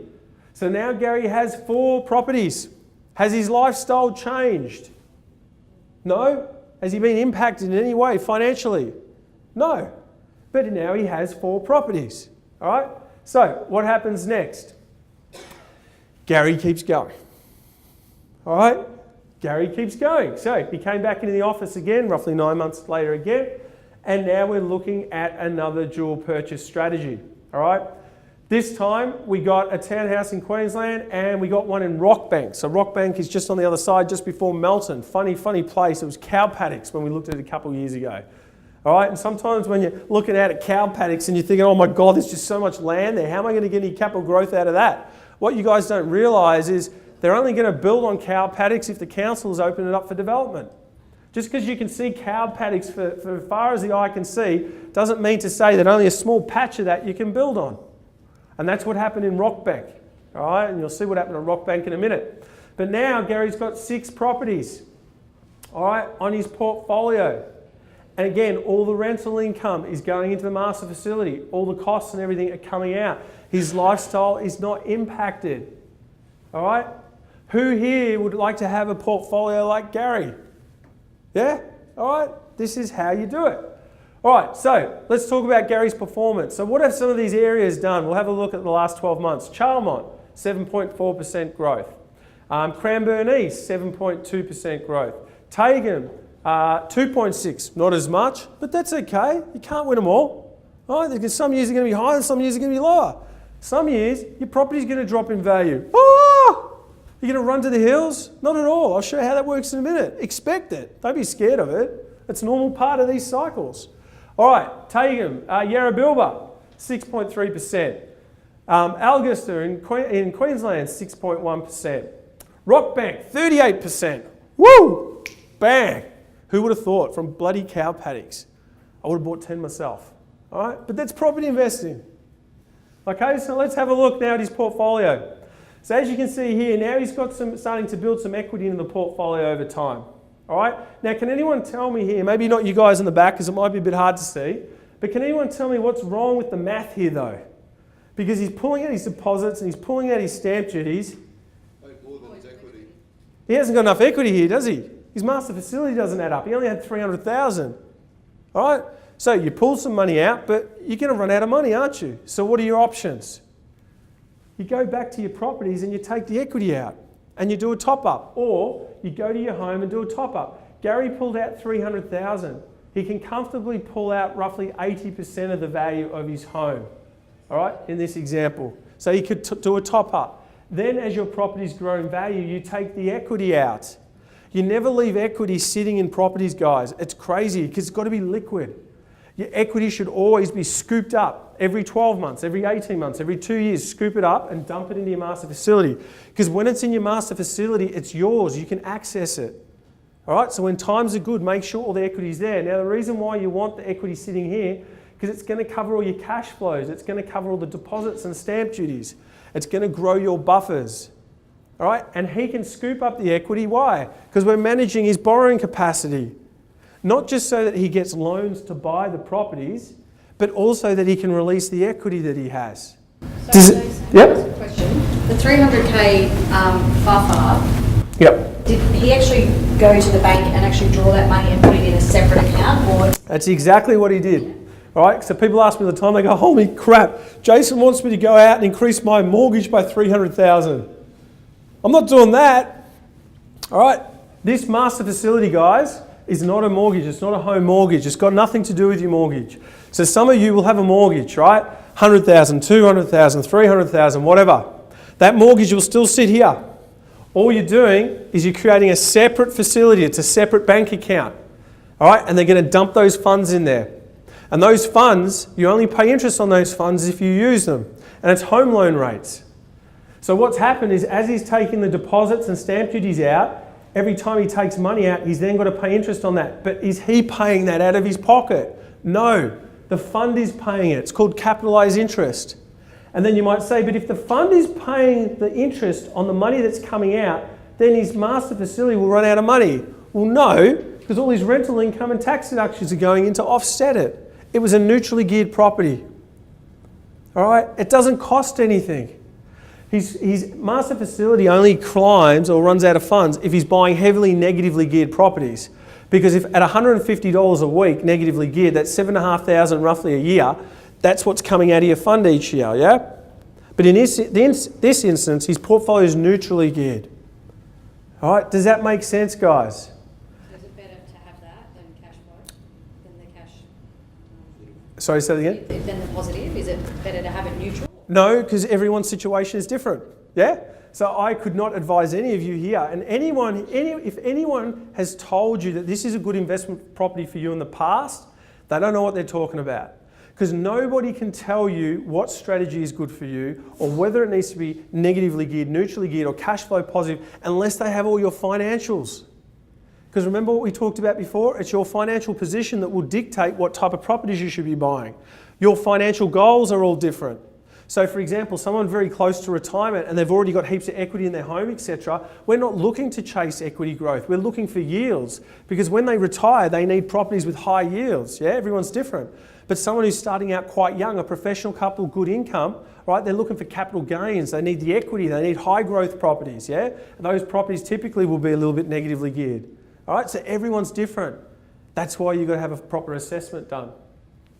So now Gary has 4 properties. Has his lifestyle changed? No. Has he been impacted in any way financially? No. But now he has 4 properties. All right? So what happens next? Gary keeps going. All right? Gary keeps going. So he came back into the office again, roughly 9 months later again, and now we're looking at another dual purchase strategy. All right? This time we got a townhouse in Queensland and we got one in Rockbank. So Rockbank is just on the other side, just before Melton. Funny place. It was cow paddocks when we looked at it a couple of years ago. All right, and sometimes when you're looking out at cow paddocks and you're thinking, oh my God, there's just so much land there. How am I going to get any capital growth out of that? What you guys don't realise is they're only going to build on cow paddocks if the councils open it up for development. Just because you can see cow paddocks for as far as the eye can see doesn't mean to say that only a small patch of that you can build on. And that's what happened in Rockbank. All right, and you'll see what happened in Rockbank in a minute. But now Gary's got 6 properties, all right, on his portfolio. And again, all the rental income is going into the master facility. All the costs and everything are coming out. His lifestyle is not impacted. All right? Who here would like to have a portfolio like Gary? Yeah? All right? This is how you do it. All right, so let's talk about Gary's performance. So what have some of these areas done? We'll have a look at the last 12 months. Charlemont, 7.4% growth. Cranbourne East, 7.2% growth. Tagan, 2.6, not as much, but that's okay. You can't win them all. Right? Because some years are going to be higher and some years are going to be lower. Some years, your property's going to drop in value. Oh! You're going to run to the hills? Not at all. I'll show you how that works in a minute. Expect it. Don't be scared of it. It's a normal part of these cycles. All right, Tagan, Yarrabilba, 6.3%. Algester in Queensland, 6.1%. Rockbank, 38%. Woo! Bang! Who would have thought from bloody cow paddocks? I would have bought 10 myself. All right, but that's property investing. Okay, so let's have a look now at his portfolio. So as you can see here, now he's got starting to build some equity in the portfolio over time. All right, now can anyone tell me here, maybe not you guys in the back because it might be a bit hard to see, but can anyone tell me what's wrong with the math here though? Because he's pulling out his deposits and he's pulling out his stamp duties. More than his equity. He hasn't got enough equity here, does he? His master facility doesn't add up. He only had 300,000. All right, so you pull some money out, but you're going to run out of money, aren't you? So what are your options? You go back to your properties and you take the equity out and you do a top up, or you go to your home and do a top up. Gary pulled out 300,000. He can comfortably pull out roughly 80% of the value of his home, all right, in this example. So he could do a top up. Then as your properties grow in value, you take the equity out. You never leave equity sitting in properties, guys. It's crazy because it's got to be liquid. Your equity should always be scooped up every 12 months, every 18 months, every 2 years. Scoop it up and dump it into your master facility. Because when it's in your master facility, it's yours. You can access it. All right, so when times are good, make sure all the equity is there. Now, the reason why you want the equity sitting here, because it's going to cover all your cash flows. It's going to cover all the deposits and stamp duties. It's going to grow your buffers. All right, and he can scoop up the equity. Why? Because we're managing his borrowing capacity. Not just so that he gets loans to buy the properties, but also that he can release the equity that he has. So, Jason, Yep. question. The 300K buffer, Yep. did he actually go to the bank and actually draw that money and put it in a separate account, or? That's exactly what he did. All right, so people ask me all the time, they go, holy crap, Jason wants me to go out and increase my mortgage by $300,000. I'm not doing that. All right, this master facility, guys, is not a mortgage. It's not a home mortgage. It's got nothing to do with your mortgage. So some of you will have a mortgage, right? 100,000, 200,000, 300,000, whatever. That mortgage will still sit here. All you're doing is you're creating a separate facility. It's a separate bank account. All right, and they're going to dump those funds in there. And those funds, you only pay interest on those funds if you use them. And it's home loan rates. So what's happened is as he's taking the deposits and stamp duties out, every time he takes money out, he's then got to pay interest on that. But is he paying that out of his pocket? No, the fund is paying it. It's called capitalised interest. And then you might say, but if the fund is paying the interest on the money that's coming out, then his master facility will run out of money. Well, no, because all his rental income and tax deductions are going in to offset it. It was a neutrally geared property. All right, it doesn't cost anything. His master facility only climbs or runs out of funds if he's buying heavily negatively geared properties. Because if at $150 a week negatively geared, that's $7,500 roughly a year, that's what's coming out of your fund each year, yeah? But in this instance, his portfolio is neutrally geared. All right, does that make sense, guys? Is it better to have that than cash flow, than the cash? Sorry, say that again? Than the positive? Is it better to have it neutral? No, because everyone's situation is different, yeah? So I could not advise any of you here, and if anyone has told you that this is a good investment property for you in the past, they don't know what they're talking about. Because nobody can tell you what strategy is good for you or whether it needs to be negatively geared, neutrally geared, or cash flow positive unless they have all your financials. Because remember what we talked about before? It's your financial position that will dictate what type of properties you should be buying. Your financial goals are all different. So for example, someone very close to retirement and they've already got heaps of equity in their home, etc. We're not looking to chase equity growth. We're looking for yields because when they retire, they need properties with high yields. Yeah, everyone's different. But someone who's starting out quite young, a professional couple, good income, right? They're looking for capital gains. They need the equity. They need high growth properties. Yeah, and those properties typically will be a little bit negatively geared. All right, so everyone's different. That's why you've got to have a proper assessment done.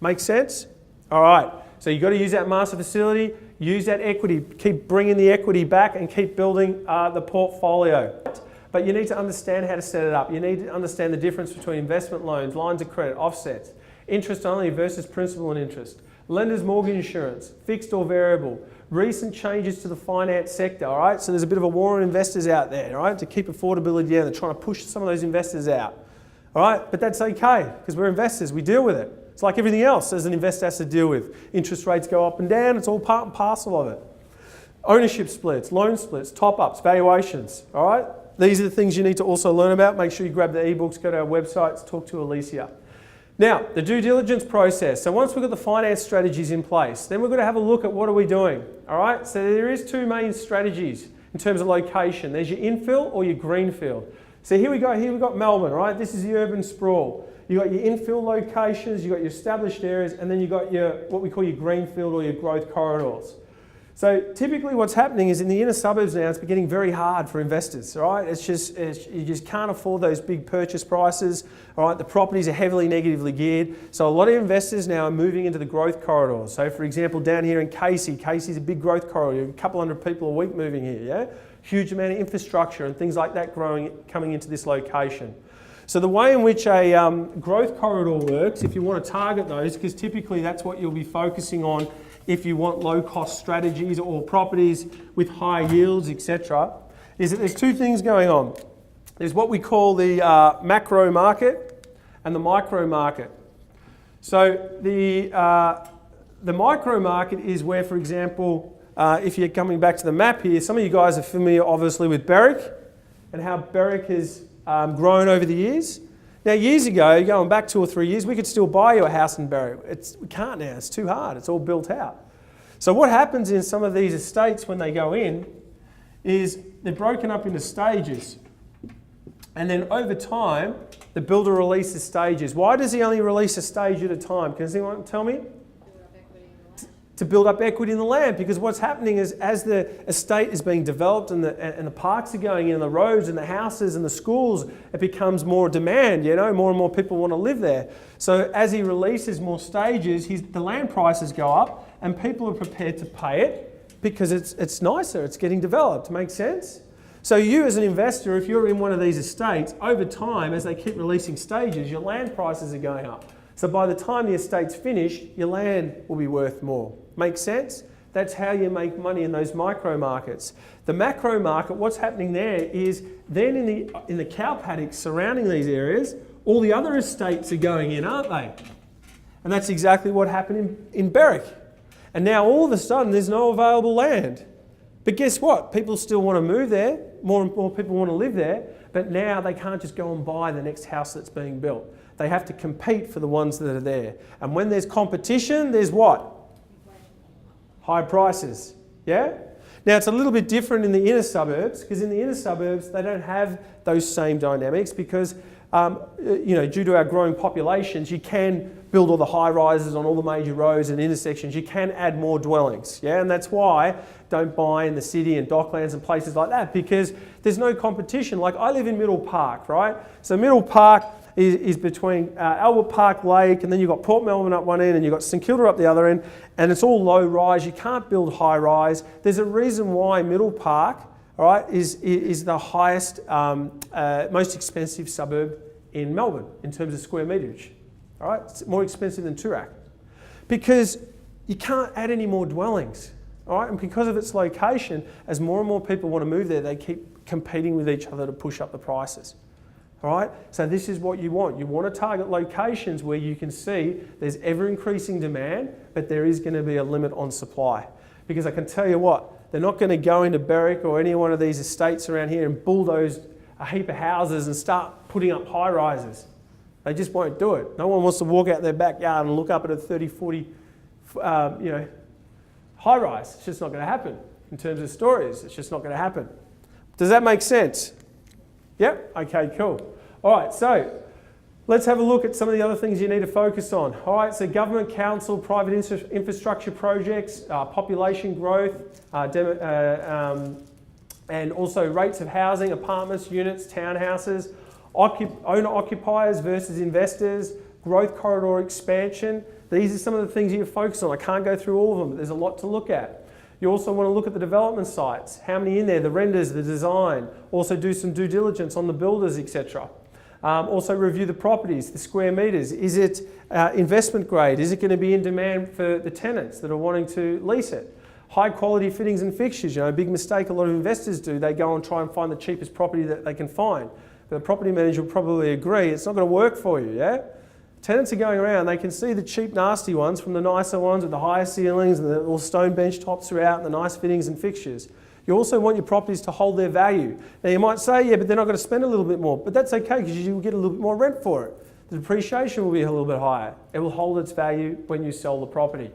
Make sense? All right. So you've got to use that master facility, use that equity, keep bringing the equity back and keep building the portfolio. But you need to understand how to set it up. You need to understand the difference between investment loans, lines of credit, offsets, interest only versus principal and interest, lender's mortgage insurance, fixed or variable, recent changes to the finance sector, all right? So there's a bit of a war on investors out there, all right, to keep affordability down. They're trying to push some of those investors out, all right? But that's okay because we're investors. We deal with it. It's like everything else as an investor has to deal with. Interest rates go up and down. It's all part and parcel of it. Ownership splits, loan splits, top-ups, valuations, all right? These are the things you need to also learn about. Make sure you grab the ebooks, go to our websites, talk to Alicia. Now, the due diligence process. So once we've got the finance strategies in place, then we're going to have a look at what are we doing, all right? So there is two main strategies in terms of location. There's your infill or your greenfield. So here we go. Here we've got Melbourne, right? This is the urban sprawl. You've got your infill locations, you've got your established areas, and then you've got your what we call your greenfield or your growth corridors. So typically what's happening is in the inner suburbs now, it's getting very hard for investors, all right? You just can't afford those big purchase prices, all right? The properties are heavily negatively geared. So a lot of investors now are moving into the growth corridors. So for example, down here in Casey's a big growth corridor, a couple hundred people a week moving here, yeah? Huge amount of infrastructure and things like that coming into this location. So the way in which a growth corridor works, if you want to target those, because typically that's what you'll be focusing on if you want low-cost strategies or properties with high yields, etc., is that there's two things going on. There's what we call the macro market and the micro market. So the micro market is where, for example, if you're coming back to the map here, some of you guys are familiar, obviously, with Berwick and how Berwick has grown over the years. Now, years ago, going back 2 or 3 years, we could still buy you a house in Berwick. We can't now. It's too hard. It's all built out. So what happens in some of these estates when they go in is they're broken up into stages. And then over time, the builder releases stages. Why does he only release a stage at a time? Can anyone tell me? to build up equity in the land, because what's happening is as the estate is being developed and the parks are going in, the roads and the houses and the schools, it becomes more demand, more and more people want to live there. So as he releases more stages, the land prices go up and people are prepared to pay it because it's nicer, it's getting developed. Makes sense? So you as an investor, if you're in one of these estates, over time, as they keep releasing stages, your land prices are going up. So by the time the estate's finished, your land will be worth more. Make sense? That's how you make money in those micro markets. The macro market, what's happening there is then in the cow paddocks surrounding these areas, all the other estates are going in, aren't they? And that's exactly what happened in Berwick. And now all of a sudden there's no available land. But guess what? People still want to move there. More and more people want to live there. But now they can't just go and buy the next house that's being built. They have to compete for the ones that are there. And when there's competition, there's what? High prices. Yeah? Now it's a little bit different in the inner suburbs, because in the inner suburbs they don't have those same dynamics because due to our growing populations, you can build all the high rises on all the major roads and intersections. You can add more dwellings, yeah, and that's why don't buy in the city and Docklands and places like that, because there's no competition. Like I live in Middle Park, right? So Middle Park is between Albert Park Lake, and then you've got Port Melbourne up one end and you've got St Kilda up the other end, and it's all low rise. You can't build high rise. There's a reason why Middle Park, all right, is the highest, most expensive suburb in Melbourne in terms of square meterage. All right, it's more expensive than Toorak because you can't add any more dwellings. All right, and because of its location, as more and more people want to move there, they keep competing with each other to push up the prices. All right, so this is what you want. You want to target locations where you can see there's ever increasing demand, but there is going to be a limit on supply. Because I can tell you what, they're not going to go into Berwick or any one of these estates around here and bulldoze a heap of houses and start putting up high rises. They just won't do it. No one wants to walk out their backyard and look up at a 30, 40, high rise. It's just not going to happen in terms of stories. It's just not going to happen. Does that make sense? Yep? Okay, cool. All right, so let's have a look at some of the other things you need to focus on. All right, so government, council, private infrastructure projects, population growth, and also rates of housing, apartments, units, townhouses, owner-occupiers versus investors, growth corridor expansion. These are some of the things you focus on. I can't go through all of them, but there's a lot to look at. You also want to look at the development sites, how many in there, the renders, the design, also do some due diligence on the builders, etc. Also review the properties, the square metres. Is it investment grade? Is it going to be in demand for the tenants that are wanting to lease it? High quality fittings and fixtures, a big mistake a lot of investors do. They go and try and find the cheapest property that they can find. But the property manager will probably agree it's not going to work for you, yeah? Tenants are going around, they can see the cheap, nasty ones from the nicer ones with the higher ceilings and the little stone bench tops throughout and the nice fittings and fixtures. You also want your properties to hold their value. Now you might say, yeah, but they're not going to spend a little bit more, but that's okay because you will get a little bit more rent for it. The depreciation will be a little bit higher. It will hold its value when you sell the property.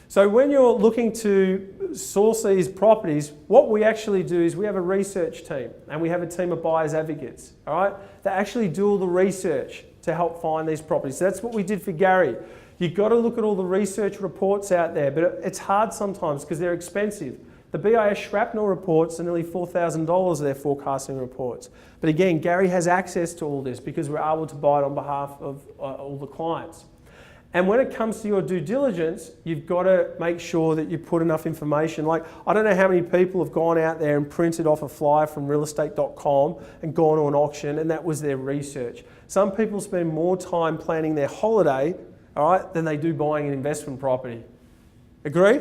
So when you're looking to source these properties, what we actually do is we have a research team and we have a team of buyers advocates, all right? They actually do all the research to help find these properties. So that's what we did for Gary. You've got to look at all the research reports out there, but it's hard sometimes because they're expensive. The BIS shrapnel reports are nearly $4,000, their forecasting reports. But again, Gary has access to all this because we're able to buy it on behalf of all the clients. And when it comes to your due diligence, you've got to make sure that you put enough information. Like, I don't know how many people have gone out there and printed off a flyer from realestate.com and gone to an auction, and that was their research. Some people spend more time planning their holiday, all right, than they do buying an investment property. Agree?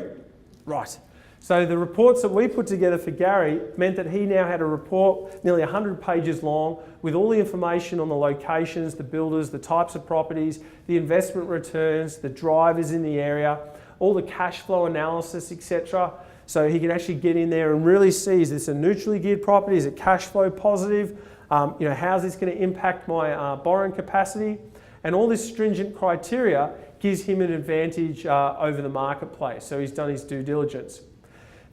Right. So the reports that we put together for Gary meant that he now had a report nearly 100 pages long with all the information on the locations, the builders, the types of properties, the investment returns, the drivers in the area, all the cash flow analysis, etc. So he can actually get in there and really see, is this a neutrally geared property? Is it cash flow positive? How's this going to impact my borrowing capacity? And all this stringent criteria gives him an advantage over the marketplace. So he's done his due diligence.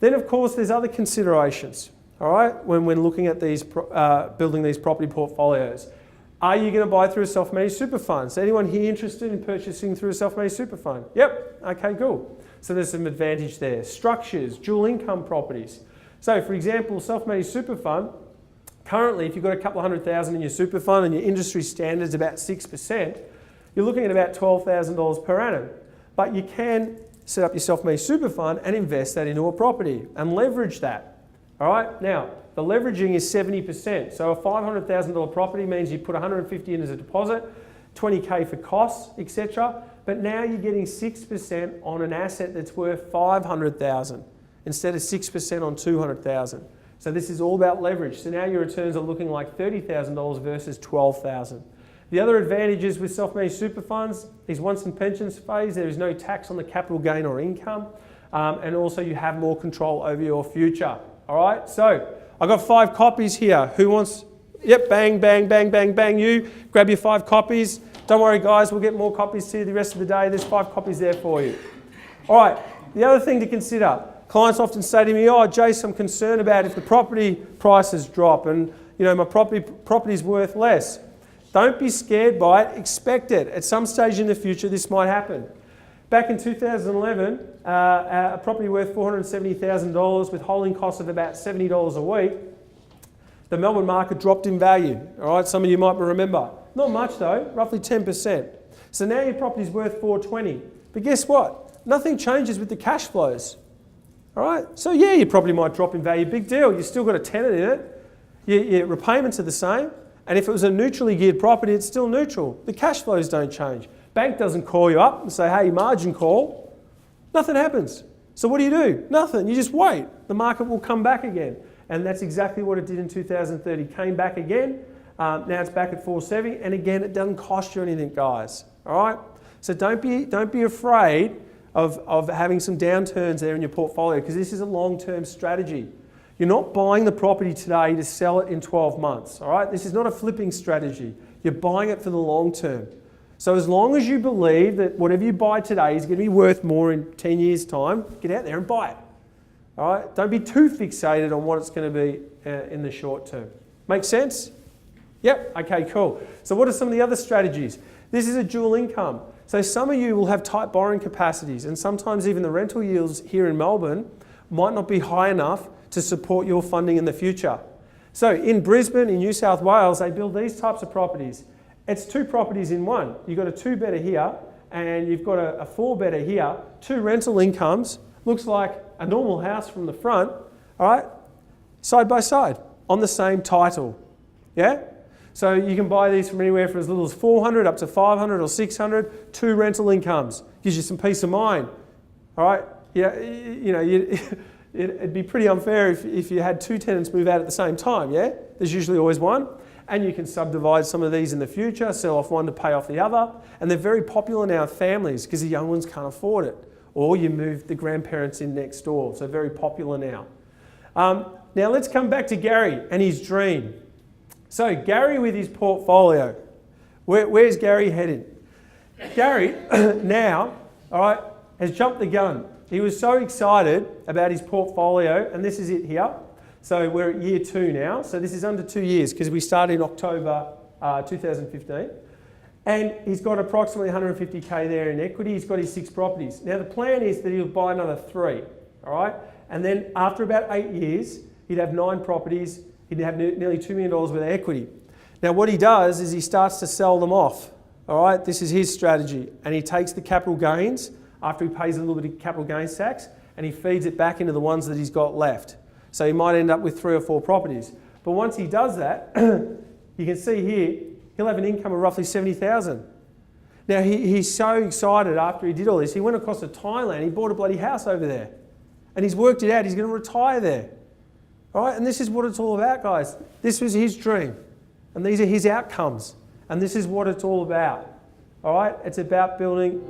Then, of course, there's other considerations, all right, when looking at these, building these property portfolios. Are you going to buy through a self-managed super fund? Is anyone here interested in purchasing through a self-managed super fund? Yep, okay, cool. So there's some advantage there. Structures, dual income properties. So for example, self-managed super fund, currently if you've got a couple of $100,000 in your super fund and your industry standard's about 6%, you're looking at about $12,000 per annum. But you can set up your self-managed super fund and invest that into a property and leverage that. All right, now the leveraging is 70%. So a $500,000 property means you put $150 in as a deposit, $20K for costs, etc. But now you're getting 6% on an asset that's worth $500,000 instead of 6% on $200,000. So this is all about leverage. So now your returns are looking like $30,000 versus $12,000. The other advantages with self-managed super funds is once in pensions phase, there is no tax on the capital gain or income, and also you have more control over your future. All right, so I've got 5 copies here. Who wants? Yep, bang, bang, bang, bang, bang. You grab your 5 copies. Don't worry, guys, we'll get more copies to you the rest of the day. There's 5 copies there for you. All right, the other thing to consider, clients often say to me, oh, Jace, I'm concerned about if the property prices drop and my property's worth less. Don't be scared by it, expect it. At some stage in the future, this might happen. Back in 2011, a property worth $470,000 with holding costs of about $70 a week, the Melbourne market dropped in value. All right, some of you might remember. Not much though, roughly 10%. So now your property's worth $420. But guess what? Nothing changes with the cash flows. All right, so yeah, your property might drop in value, big deal. You've still got a tenant in it. Your repayments are the same. And if it was a neutrally geared property, it's still neutral. The cash flows don't change. Bank doesn't call you up and say, hey, margin call. Nothing happens. So what do? Nothing. You just wait. The market will come back again. And that's exactly what it did in 2030. Came back again. Now it's back at 470. And again, it doesn't cost you anything, guys. All right? So don't be afraid of having some downturns there in your portfolio because this is a long-term strategy. You're not buying the property today to sell it in 12 months, all right? This is not a flipping strategy. You're buying it for the long term. So as long as you believe that whatever you buy today is going to be worth more in 10 years' time, get out there and buy it, all right? Don't be too fixated on what it's going to be in the short term. Make sense? Yep, okay, cool. So what are some of the other strategies? This is a dual income. So some of you will have tight borrowing capacities and sometimes even the rental yields here in Melbourne might not be high enough to support your funding in the future. So in Brisbane, in New South Wales, they build these types of properties. It's 2 properties in one. You've got a 2-bedder here and you've got a 4-bedder here, 2 rental incomes, looks like a normal house from the front, all right, side by side on the same title, yeah? So you can buy these from anywhere from as little as $400 up to $500 or $600, 2 rental incomes. Gives you some peace of mind, all right? Yeah, it'd be pretty unfair if you had 2 tenants move out at the same time, yeah? There's usually always one. And you can subdivide some of these in the future, sell off one to pay off the other. And they're very popular now with families because the young ones can't afford it. Or you move the grandparents in next door. So very popular now. Now let's come back to Gary and his dream. So Gary with his portfolio. Where's Gary headed? Gary now, all right, has jumped the gun. He was so excited about his portfolio, and this is it here. So we're at year 2 now. So this is under 2 years because we started in October 2015. And he's got approximately 150K there in equity. He's got his 6 properties. Now the plan is that he'll buy another 3, all right? And then after about 8 years, he'd have 9 properties. He'd have nearly $2 million worth of equity. Now what he does is he starts to sell them off, all right? This is his strategy. And he takes the capital gains after he pays a little bit of capital gains tax, and he feeds it back into the ones that he's got left. So he might end up with 3 or 4 properties. But once he does that, you can see here, he'll have an income of roughly $70,000. Now he's so excited after he did all this, he went across to Thailand, he bought a bloody house over there. And he's worked it out, he's going to retire there. All right, and this is what it's all about, guys. This was his dream. And these are his outcomes. And this is what it's all about. All right, it's about building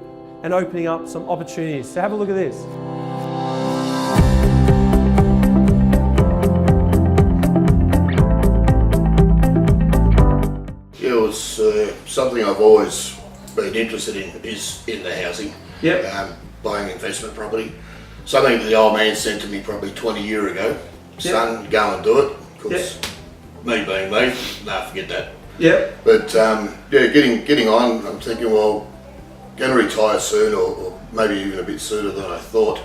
and opening up some opportunities. So have a look at this. Yeah, it was something I've always been interested in, is in the housing. Yep. Buying investment property. Something that the old man said to me probably 20 years ago. Son, go and do it. Because me being me, nah, forget that. Yep. But yeah, getting on, I'm thinking, well, going to retire soon, or maybe even a bit sooner than I thought.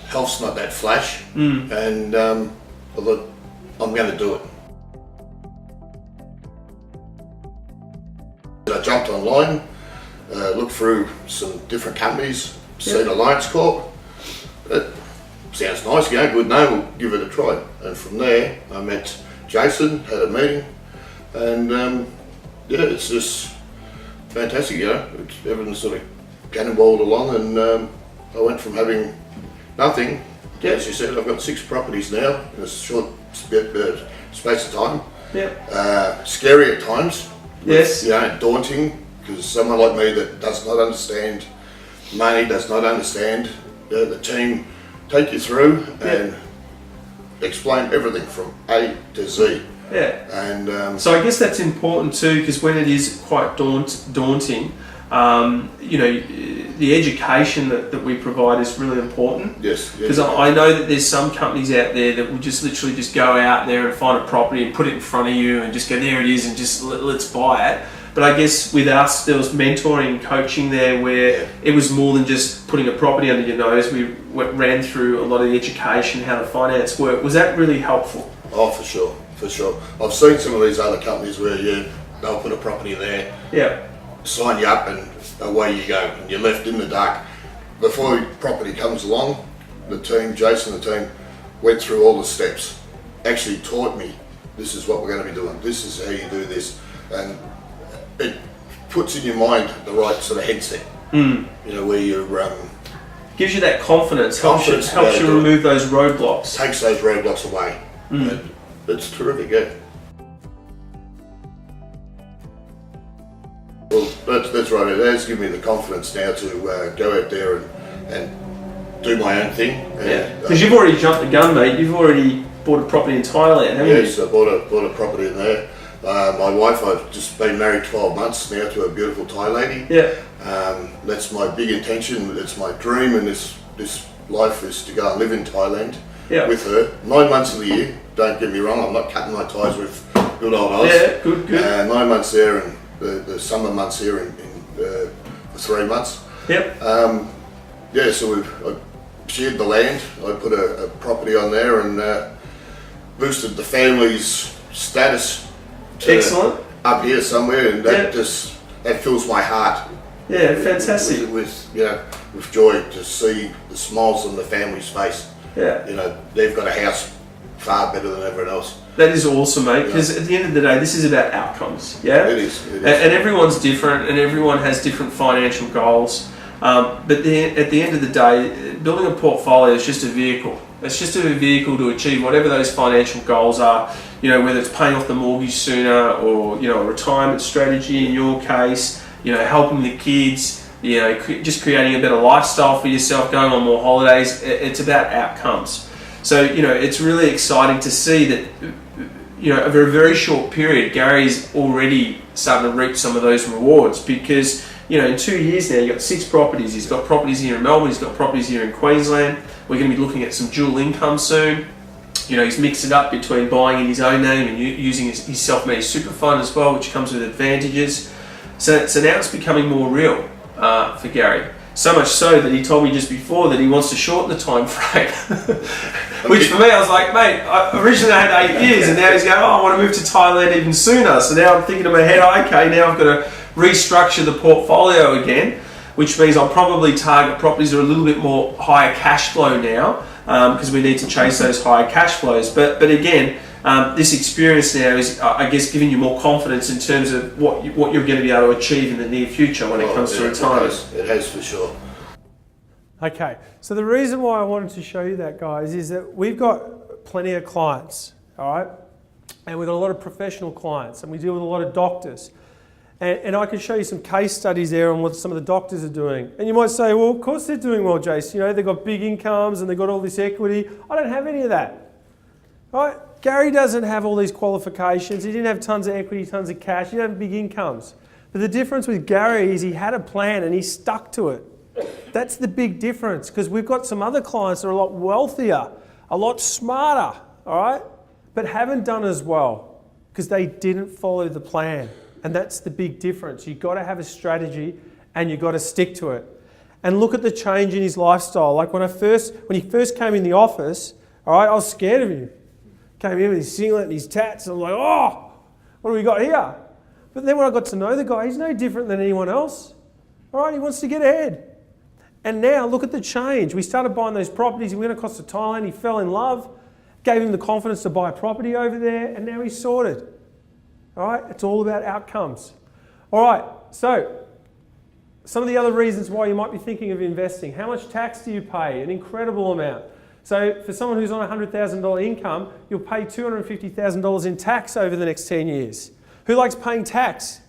Health's not that flash, and I thought, I'm going to do it. I jumped online, looked through some different companies, seen AllianceCorp. It sounds nice, good name, we'll give it a try. And from there, I met Jason, had a meeting, and yeah, it's just fantastic, everything's sort of cannonballed along, and I went from having nothing, as you said, I've got 6 properties now in a short space of time. Scary at times. Yes. Daunting, because someone like me that does not understand money, does not understand the team take you through and explain everything from A to Z. And so I guess that's important too, because when it is quite daunting, the education that we provide is really important. Yes. Because I know that there's some companies out there that will just literally just go out there and find a property and put it in front of you and just go, there it is, and just let's buy it. But I guess with us, there was mentoring and coaching there where it was more than just putting a property under your nose. We ran through a lot of the education, how the finance worked. Was that really helpful? Oh, for sure. I've seen some of these other companies where they'll put a property there, sign you up, and away you go, and you're left in the dark. Before your property comes along, the team, Jason, the team, went through all the steps, actually taught me, this is what we're going to be doing, this is how you do this, and it puts in your mind the right sort of headset, where you're... gives you that confidence, helps you remove those roadblocks. Takes those roadblocks away. And it's terrific, Well, that's right. It has given me the confidence now to go out there and do my own thing. Because you've already jumped the gun, mate. You've already bought a property in Thailand, haven't you? Yes, I bought a property in there. My wife, I've just been married 12 months now to a beautiful Thai lady. That's my big intention. It's my dream, and this life is to go and live in Thailand with her. 9 months of the year. Don't get me wrong. I'm not cutting my ties with good old Oz. Good. 9 months there, and the summer months here for 3 months. So I shared the land. I put a property on there and boosted the family's status Excellent. Up here somewhere, and that fills my heart. Fantastic. With joy to see the smiles on the family's face. They've got a house far better than everyone else. That is awesome, mate, because at the end of the day, this is about outcomes, It is. And everyone's different, and everyone has different financial goals. But at the end of the day, building a portfolio is just a vehicle. It's just a vehicle to achieve whatever those financial goals are, whether it's paying off the mortgage sooner or, a retirement strategy in your case, helping the kids, just creating a better lifestyle for yourself, going on more holidays. It's about outcomes. So, it's really exciting to see that, over a very short period, Gary's already starting to reap some of those rewards because, in 2 years now, you've got 6 properties. He's got properties here in Melbourne, he's got properties here in Queensland. We're going to be looking at some dual income soon. He's mixed it up between buying in his own name and using his self-managed super fund as well, which comes with advantages. So now it's becoming more real for Gary. So much so that he told me just before that he wants to shorten the time frame. Which for me, I was like, mate, originally I had 8 years, and now he's going, I want to move to Thailand even sooner. So now I'm thinking in my head, okay, now I've got to restructure the portfolio again, which means I'll probably target properties that are a little bit more higher cash flow now, because we need to chase those higher cash flows. But again, this experience now is, I guess, giving you more confidence in terms of what you're going to be able to achieve in the near future when it comes to retirement. It has for sure. Okay, so the reason why I wanted to show you that, guys, is that we've got plenty of clients, all right? And we've got a lot of professional clients, and we deal with a lot of doctors. And I can show you some case studies there on what some of the doctors are doing. And you might say, well, of course they're doing well, Jace. They've got big incomes and they've got all this equity. I don't have any of that. Right? Gary doesn't have all these qualifications. He didn't have tons of equity, tons of cash. He didn't have big incomes. But the difference with Gary is he had a plan and he stuck to it. That's the big difference, because we've got some other clients that are a lot wealthier, a lot smarter, all right? But haven't done as well because they didn't follow the plan. And that's the big difference. You've got to have a strategy and you've got to stick to it. And look at the change in his lifestyle. Like when he first came in the office, all right, I was scared of him. Came in with his singlet and his tats, and I'm like, oh, what do we got here? But then when I got to know the guy, he's no different than anyone else. All right, he wants to get ahead. And now look at the change. We started buying those properties. He went across to Thailand. He fell in love. Gave him the confidence to buy a property over there, and now he's sorted. All right, it's all about outcomes. All right, so some of the other reasons why you might be thinking of investing. How much tax do you pay? An incredible amount. So for someone who's on a $100,000 income, you'll pay $250,000 in tax over the next 10 years. Who likes paying tax?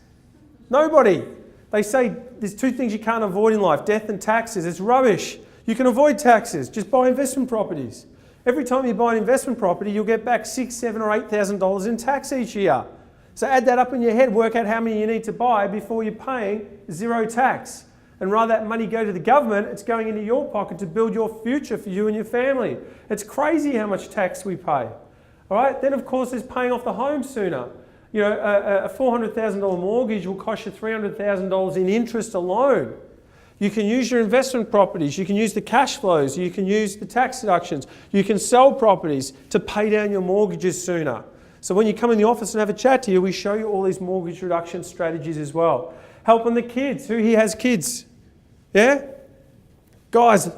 Nobody. They say there's two things you can't avoid in life, death and taxes. It's rubbish. You can avoid taxes. Just buy investment properties. Every time you buy an investment property, you'll get back $6,000, $7,000 or $8,000 in tax each year. So add that up in your head, work out how many you need to buy before you're paying zero tax. And rather that money go to the government, it's going into your pocket to build your future for you and your family. It's crazy how much tax we pay. All right, then of course there's paying off the home sooner. You know, a $400,000 mortgage will cost you $300,000 in interest alone. You can use your investment properties, you can use the cash flows, you can use the tax deductions, you can sell properties to pay down your mortgages sooner. So when you come in the office and have a chat to you, we show you all these mortgage reduction strategies as well. Helping the kids. Who here has kids? Yeah? Guys,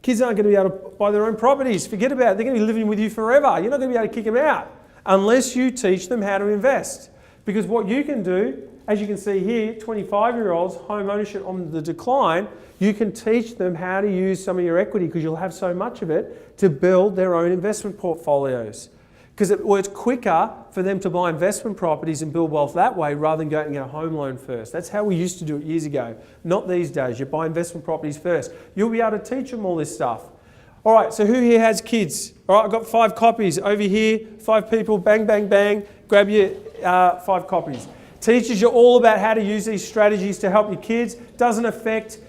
kids aren't going to be able to buy their own properties. Forget about it. They're going to be living with you forever. You're not going to be able to kick them out unless you teach them how to invest. Because what you can do, as you can see here, 25-year-olds, home ownership on the decline, you can teach them how to use some of your equity because you'll have so much of it to build their own investment portfolios. Because it's quicker for them to buy investment properties and build wealth that way rather than go out and get a home loan first. That's how we used to do it years ago. Not these days. You buy investment properties first. You'll be able to teach them all this stuff. All right, so who here has kids? All right, I've got 5 copies. Over here, 5 people, bang, bang, bang. Grab your 5 copies. Teaches you all about how to use these strategies to help your kids. Doesn't affect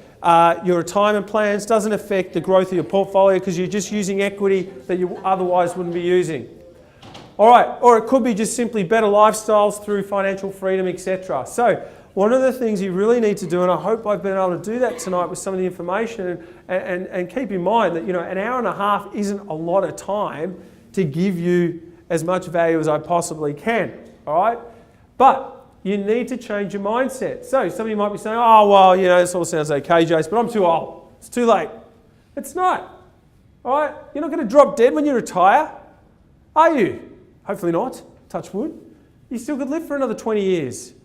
your retirement plans. Doesn't affect the growth of your portfolio because you're just using equity that you otherwise wouldn't be using. All right, or it could be just simply better lifestyles through financial freedom, etc. So one of the things you really need to do, and I hope I've been able to do that tonight with some of the information, and keep in mind that, you know, an hour and a half isn't a lot of time to give you as much value as I possibly can, all right? But you need to change your mindset. So some of you might be saying, oh, well, you know, this all sounds okay, Jace, but I'm too old. It's too late. It's not, all right? You're not going to drop dead when you retire, are you? Hopefully not, touch wood. You still could live for another 20 years.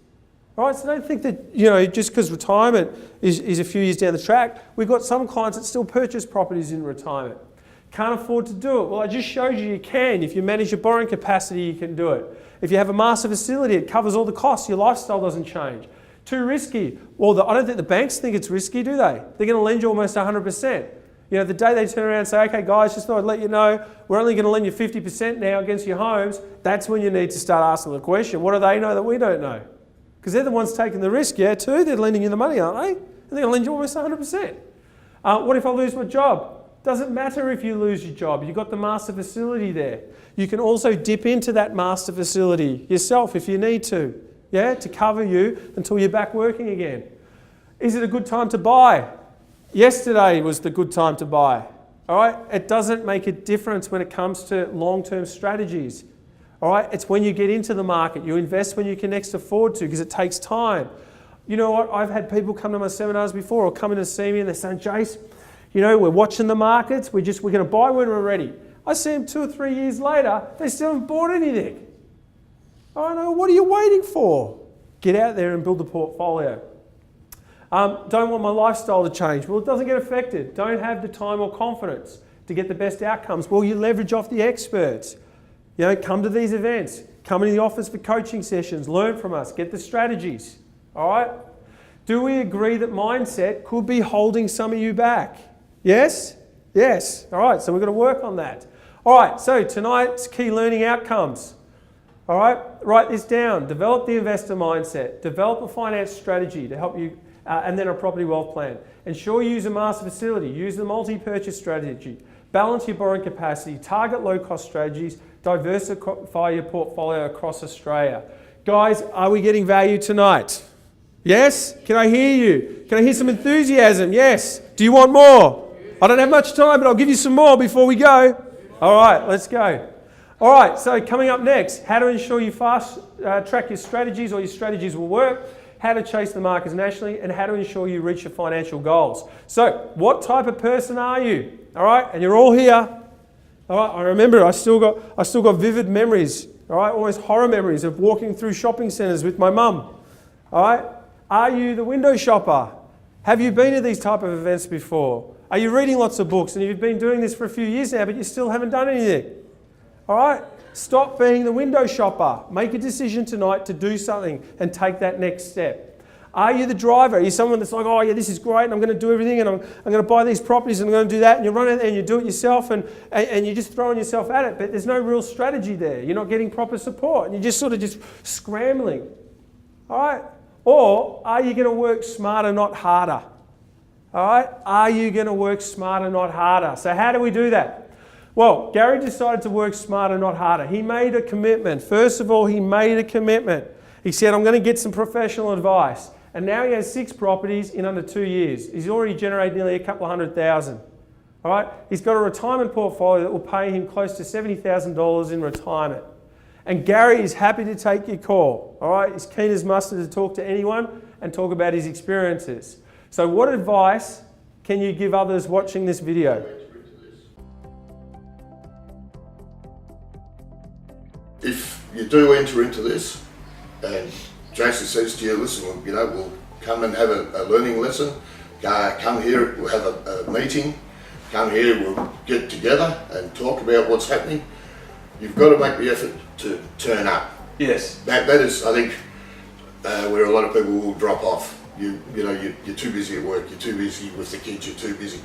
All right, so don't think that, you know, just because retirement is a few years down the track. We've got some clients that still purchase properties in retirement. Can't afford to do it. Well, I just showed you can. If you manage your borrowing capacity, you can do it. If you have a master facility, it covers all the costs. Your lifestyle doesn't change. Too risky. Well, I don't think the banks think it's risky, do they? They're going to lend you almost 100%. You know, the day they turn around and say, okay, guys, just thought I'd let you know, we're only going to lend you 50% now against your homes, that's when you need to start asking the question, what do they know that we don't know? Because they're the ones taking the risk, yeah, too. They're lending you the money, aren't they? And they're going to lend you almost 100%. What if I lose my job? Doesn't matter if you lose your job. You've got the master facility there. You can also dip into that master facility yourself if you need to, yeah, to cover you until you're back working again. Is it a good time to buy? Yesterday was the good time to buy. All right? It doesn't make a difference when it comes to long-term strategies. All right? It's when you get into the market. You invest when you can next afford to because it takes time. You know what? I've had people come to my seminars before or come in to see me and they're saying, Jace, you know, we're watching the markets. We're going to buy when we're ready. I see them 2 or 3 years later. They still haven't bought anything. I know. What are you waiting for? Get out there and build the portfolio. Don't want my lifestyle to change. Well, it doesn't get affected. Don't have the time or confidence to get the best outcomes. Well, you leverage off the experts. You know, come to these events. Come into the office for coaching sessions. Learn from us. Get the strategies. All right? Do we agree that mindset could be holding some of you back? Yes? Yes. All right, so we've got to work on that. All right, so tonight's key learning outcomes. All right, write this down. Develop the investor mindset. Develop a finance strategy to help you and then a property wealth plan. Ensure you use a master facility. Use the multi-purchase strategy. Balance your borrowing capacity. Target low-cost strategies. Diversify your portfolio across Australia. Guys, are we getting value tonight? Yes? Can I hear you? Can I hear some enthusiasm? Yes. Do you want more? I don't have much time, but I'll give you some more before we go. All right, let's go. All right, so coming up next, how to ensure you fast track your strategies or your strategies will work, how to chase the markets nationally, and how to ensure you reach your financial goals. So, what type of person are you? All right, and you're all here. All right, I remember I still got vivid memories, all right, almost horror memories of walking through shopping centres with my mum. All right, are you the window shopper? Have you been to these type of events before? Are you reading lots of books and you've been doing this for a few years now, but you still haven't done anything? All right, stop being the window shopper. Make a decision tonight to do something and take that next step. Are you the driver? Are you someone that's like, oh yeah, this is great and I'm going to do everything and I'm going to buy these properties and I'm going to do that, and you run out there and you do it yourself and you're just throwing yourself at it, but there's no real strategy there. You're not getting proper support and you're just sort of just scrambling. All right? Or are you going to work smarter, not harder? All right? Are you going to work smarter, not harder? So how do we do that? Well, Gary decided to work smarter, not harder. He made a commitment. First of all, he made a commitment. He said, I'm going to get some professional advice. And now he has 6 properties in under 2 years. He's already generated nearly a couple of $100,000. All right? He's got a retirement portfolio that will pay him close to $70,000 in retirement. And Gary is happy to take your call. All right? He's keen as mustard to talk to anyone and talk about his experiences. So what advice can you give others watching this video? If you do enter into this and Jason says to you, listen, we'll come and have a learning lesson, come here, we'll have a meeting, come here, we'll get together and talk about what's happening, you've got to make the effort to turn up. Yes. That is, I think, where a lot of people will drop off. You're too busy at work, you're too busy with the kids, you're too busy.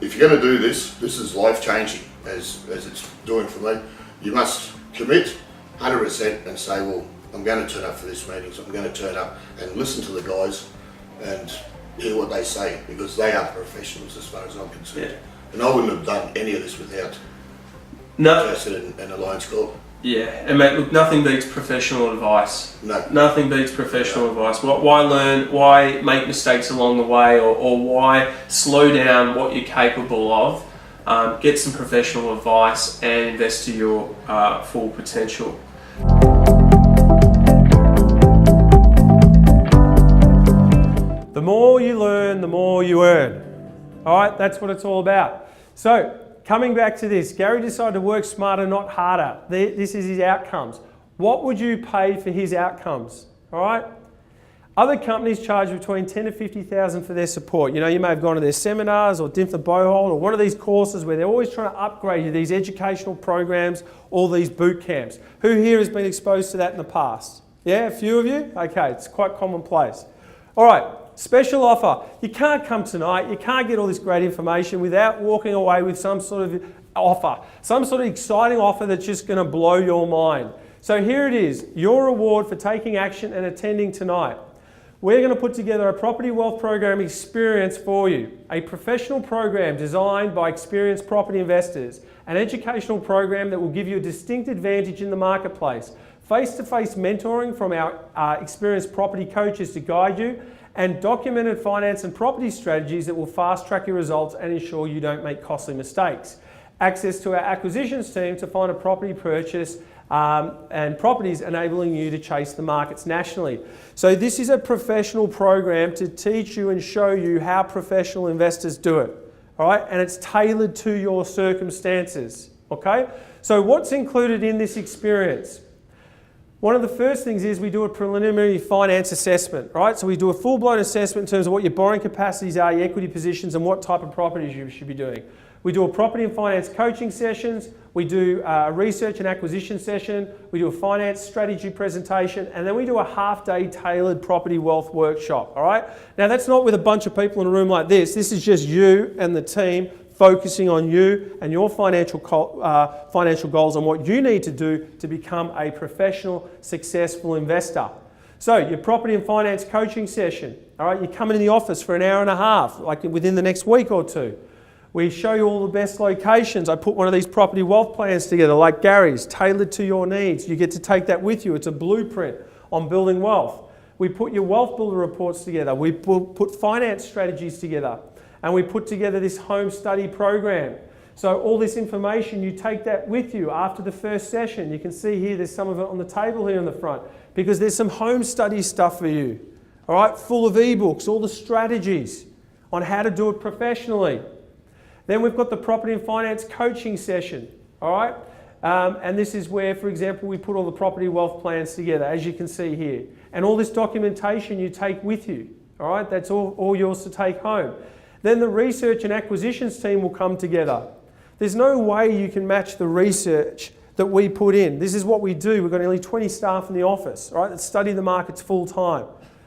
If you're going to do this is life-changing, as it's doing for me. You must commit 100% and say, well, I'm going to turn up for this meeting, so I'm going to turn up and listen to the guys and hear what they say, because they are professionals as far as I'm concerned. Yeah. And I wouldn't have done any of this without Jason and AllianceCorp. Yeah, and mate, look, nothing beats professional advice. No. Nothing beats professional advice. Why learn, why make mistakes along the way, or why slow down what you're capable of? Get some professional advice and invest to your full potential. The more you learn, the more you earn. All right, that's what it's all about. So, coming back to this, Gary decided to work smarter, not harder. This is his outcomes. What would you pay for his outcomes? All right? Other companies charge between $10,000 to $50,000 for their support. You may have gone to their seminars or Dimth the Bowhold or one of these courses where they're always trying to upgrade you, these educational programs, all these boot camps. Who here has been exposed to that in the past? Yeah, a few of you? Okay, it's quite commonplace. All right, special offer. You can't come tonight, you can't get all this great information without walking away with some sort of offer, some sort of exciting offer that's just going to blow your mind. So here it is, your reward for taking action and attending tonight. We're going to put together a property wealth program experience for you, a professional program designed by experienced property investors, an educational program that will give you a distinct advantage in the marketplace, face-to-face mentoring from our experienced property coaches to guide you, and documented finance and property strategies that will fast-track your results and ensure you don't make costly mistakes. Access to our acquisitions team to find a property purchase and properties enabling you to chase the markets nationally. So this is a professional program to teach you and show you how professional investors do it, all right? And it's tailored to your circumstances, okay? So what's included in this experience? One of the first things is we do a preliminary finance assessment, right? So we do a full-blown assessment in terms of what your borrowing capacities are, your equity positions, and what type of properties you should be doing. We do a property and finance coaching sessions, we do a research and acquisition session, we do a finance strategy presentation, and then we do a half-day tailored property wealth workshop, all right? Now that's not with a bunch of people in a room like this. This is just you and the team focusing on you and your financial goals and what you need to do to become a professional, successful investor. So your property and finance coaching session, all right? You come into the office for an hour and a half, like within the next week or two. We show you all the best locations. I put one of these property wealth plans together like Gary's, tailored to your needs. You get to take that with you. It's a blueprint on building wealth. We put your wealth builder reports together. We put finance strategies together. And we put together this home study program. So all this information, you take that with you after the first session. You can see here, there's some of it on the table here in the front, because there's some home study stuff for you. All right, full of ebooks, all the strategies on how to do it professionally. Then we've got the property and finance coaching session. All right, and this is where, for example, we put all the property wealth plans together, as you can see here. And all this documentation you take with you. All right, that's all yours to take home. Then the research and acquisitions team will come together. There's no way you can match the research that we put in. This is what we do. We've got nearly 20 staff in the office, right, that study the markets full time.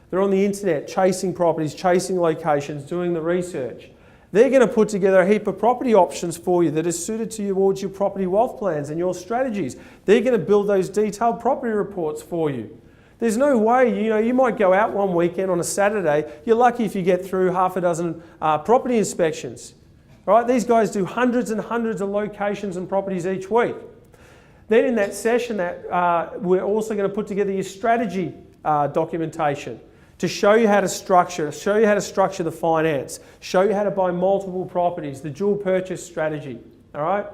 They're on the internet, chasing properties, chasing locations, doing the research. They're going to put together a heap of property options for you that is suited towards your property wealth plans and your strategies. They're going to build those detailed property reports for you. There's no way, you might go out one weekend on a Saturday. You're lucky if you get through half a dozen property inspections. All right, these guys do hundreds and hundreds of locations and properties each week. Then in that session, we're also going to put together your strategy documentation to show you how to structure, the finance, show you how to buy multiple properties, the dual purchase strategy. All right,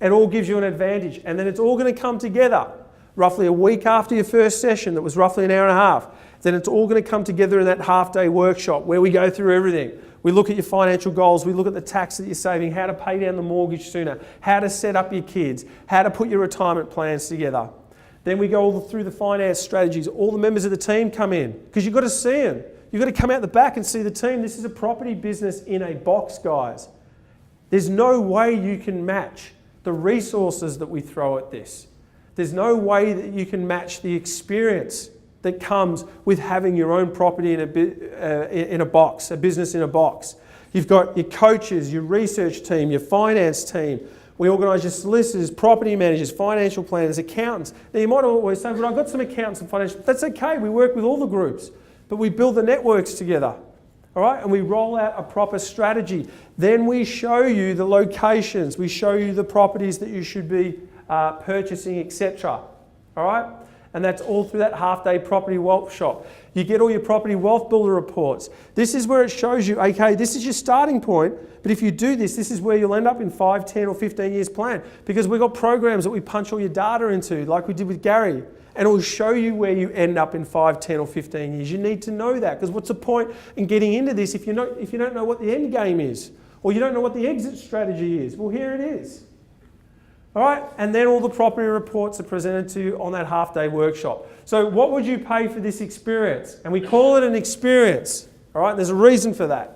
it all gives you an advantage, and then it's all going to come together. Roughly a week after your first session, that was roughly an hour and a half, then it's all going to come together in that half-day workshop where we go through everything. We look at your financial goals, we look at the tax that you're saving, how to pay down the mortgage sooner, how to set up your kids, how to put your retirement plans together. Then we go all through the finance strategies. All the members of the team come in because you've got to see them. You've got to come out the back and see the team. This is a property business in a box, guys. There's no way you can match the resources that we throw at this. There's no way that you can match the experience that comes with having your own property in a box, a business in a box. You've got your coaches, your research team, your finance team. We organise your solicitors, property managers, financial planners, accountants. Now you might always say, but I've got some accountants and financial. That's okay, we work with all the groups, but we build the networks together. All right, and we roll out a proper strategy. Then we show you the locations, we show you the properties that you should be purchasing, etc. All right, and that's all through that half-day property wealth shop. You get all your property wealth builder reports. This is where it shows you, okay, this is your starting point, but if you do this, this is where you'll end up in 5, 10 or 15 years plan, because we've got programs that we punch all your data into, like we did with Gary, and it will show you where you end up in 5, 10 or 15 years. You need to know that, because what's the point in getting into this if you don't know what the end game is, or you don't know what the exit strategy is? Well, here it is. All right, and then all the property reports are presented to you on that half-day workshop. So what would you pay for this experience? And we call it an experience. All right, there's a reason for that.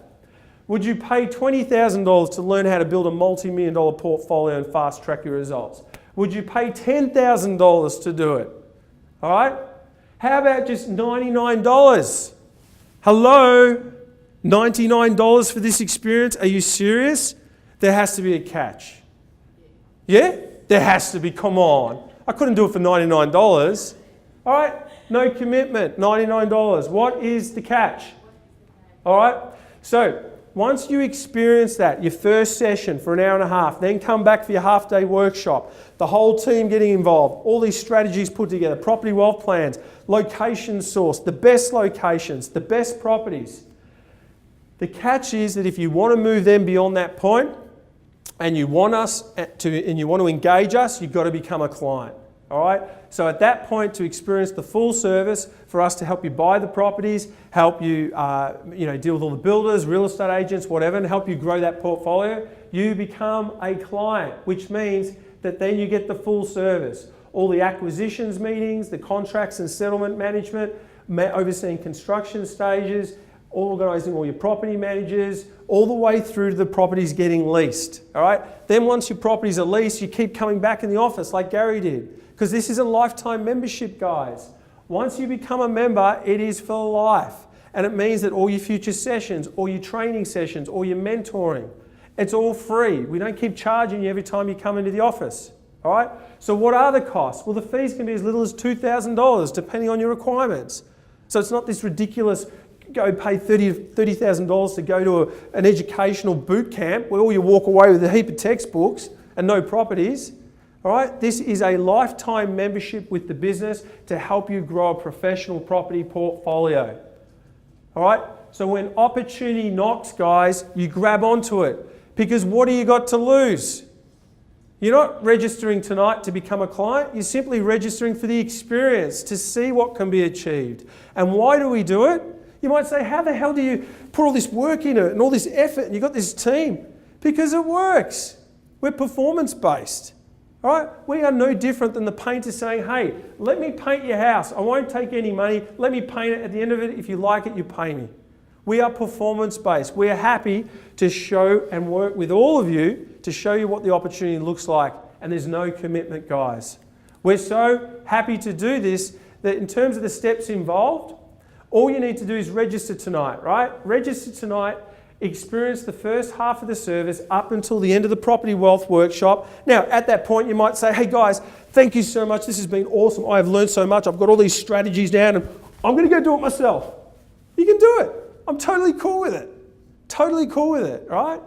Would you pay $20,000 to learn how to build a multi-million-dollar portfolio and fast-track your results? Would you pay $10,000 to do it? All right, how about just $99? Hello, $99 for this experience? Are you serious? There has to be a catch. Yeah? There has to be, come on. I couldn't do it for $99. All right, no commitment, $99. What is the catch? All right, so once you experience that, your first session for an hour and a half, then come back for your half-day workshop, the whole team getting involved, all these strategies put together, property wealth plans, location sourced, the best locations, the best properties. The catch is that if you want to move them beyond that point, and you want to engage us, you've got to become a client. All right? So at that point, to experience the full service, for us to help you buy the properties, help you, deal with all the builders, real estate agents, whatever, and help you grow that portfolio, you become a client, which means that then you get the full service. All the acquisitions meetings, the contracts and settlement management, overseeing construction stages, organising all your property managers, all the way through to the properties getting leased. All right? Then once your properties are leased, you keep coming back in the office like Gary did, because this is a lifetime membership, guys. Once you become a member, it is for life. And it means that all your future sessions, all your training sessions, all your mentoring, it's all free. We don't keep charging you every time you come into the office. All right? So what are the costs? Well, the fees can be as little as $2,000, depending on your requirements. So it's not this ridiculous go pay $30,000 to go to an educational boot camp where all you walk away with a heap of textbooks and no properties. All right, this is a lifetime membership with the business to help you grow a professional property portfolio. All right, so when opportunity knocks, guys, you grab onto it, because what do you got to lose? You're not registering tonight to become a client. You're simply registering for the experience, to see what can be achieved. And why do we do it? You might say, how the hell do you put all this work into it and all this effort and you've got this team? Because it works. We're performance-based. All right? We are no different than the painter saying, hey, let me paint your house. I won't take any money. Let me paint it. At the end of it, if you like it, you pay me. We are performance-based. We are happy to show and work with all of you to show you what the opportunity looks like. And there's no commitment, guys. We're so happy to do this that in terms of the steps involved, all you need to do is register tonight, right? Register tonight, experience the first half of the service up until the end of the Property Wealth Workshop. Now, at that point, you might say, hey guys, thank you so much. This has been awesome. I have learned so much. I've got all these strategies down and I'm going to go do it myself. You can do it. I'm totally cool with it. Totally cool with it, right?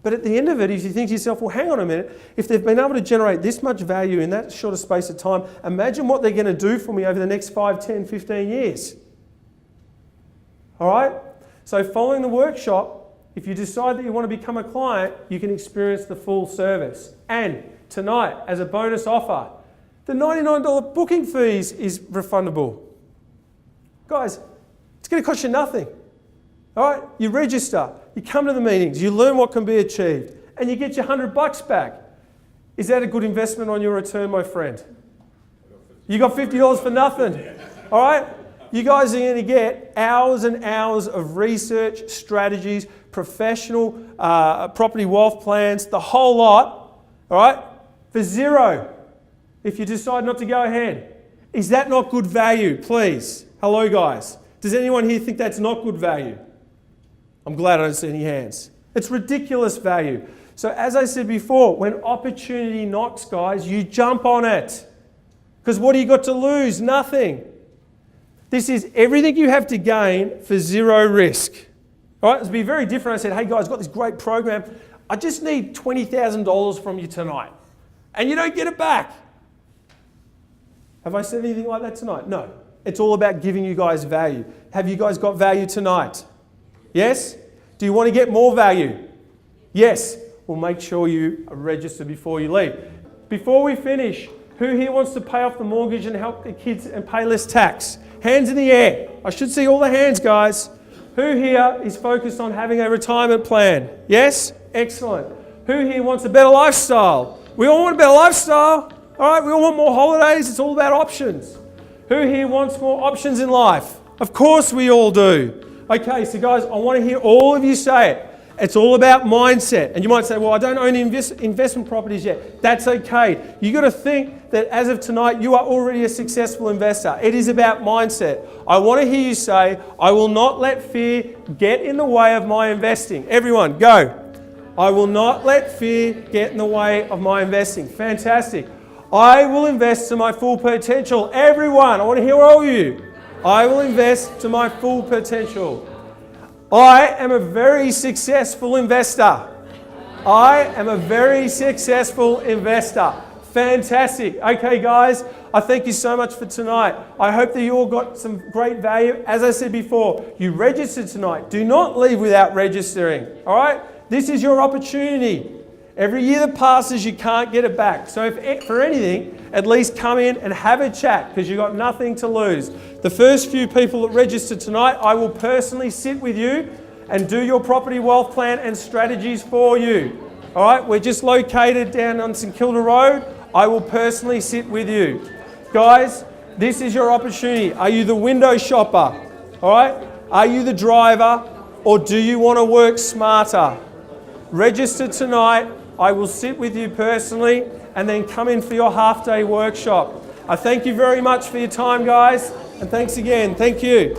But at the end of it, if you think to yourself, well, hang on a minute, if they've been able to generate this much value in that short a space of time, imagine what they're going to do for me over the next 5, 10, 15 years. All right? So following the workshop, if you decide that you want to become a client, you can experience the full service. And tonight, as a bonus offer, the $99 booking fees is refundable. Guys, it's going to cost you nothing. All right? You register, you come to the meetings, you learn what can be achieved, and you get your $100 back. Is that a good investment on your return, my friend? You got $50 for nothing. All right? You guys are going to get hours and hours of research, strategies, professional property wealth plans, the whole lot, all right, for zero if you decide not to go ahead. Is that not good value, please? Hello, guys. Does anyone here think that's not good value? I'm glad I don't see any hands. It's ridiculous value. So as I said before, when opportunity knocks, guys, you jump on it. Because what do you got to lose? Nothing. This is everything you have to gain for zero risk. All right, it'd be very different. I said, hey guys, I've got this great program. I just need $20,000 from you tonight. And you don't get it back. Have I said anything like that tonight? No. It's all about giving you guys value. Have you guys got value tonight? Yes? Do you want to get more value? Yes. Well, make sure you register before you leave. Before we finish, who here wants to pay off the mortgage and help the kids and pay less tax? Hands in the air. I should see all the hands, guys. Who here is focused on having a retirement plan? Yes? Excellent. Who here wants a better lifestyle? We all want a better lifestyle. All right, we all want more holidays. It's all about options. Who here wants more options in life? Of course we all do. Okay, so guys, I want to hear all of you say it. It's all about mindset. And you might say, well, I don't own investment properties yet. That's okay. You got to think that as of tonight, you are already a successful investor. It is about mindset. I want to hear you say, I will not let fear get in the way of my investing. Everyone, go. I will not let fear get in the way of my investing. Fantastic. I will invest to my full potential. Everyone, I want to hear all of you. I will invest to my full potential. I am a very successful investor. I am a very successful investor. Fantastic. Okay, guys, I thank you so much for tonight. I hope that you all got some great value. As I said before, you registered tonight. Do not leave without registering. All right? This is your opportunity. Every year that passes, you can't get it back. So if for anything, at least come in and have a chat because you've got nothing to lose. The first few people that register tonight, I will personally sit with you and do your property wealth plan and strategies for you. All right, we're just located down on St Kilda Road. I will personally sit with you. Guys, this is your opportunity. Are you the window shopper? All right, are you the driver, or do you want to work smarter? Register tonight. I will sit with you personally and then come in for your half-day workshop. I thank you very much for your time, guys, and thanks again. Thank you.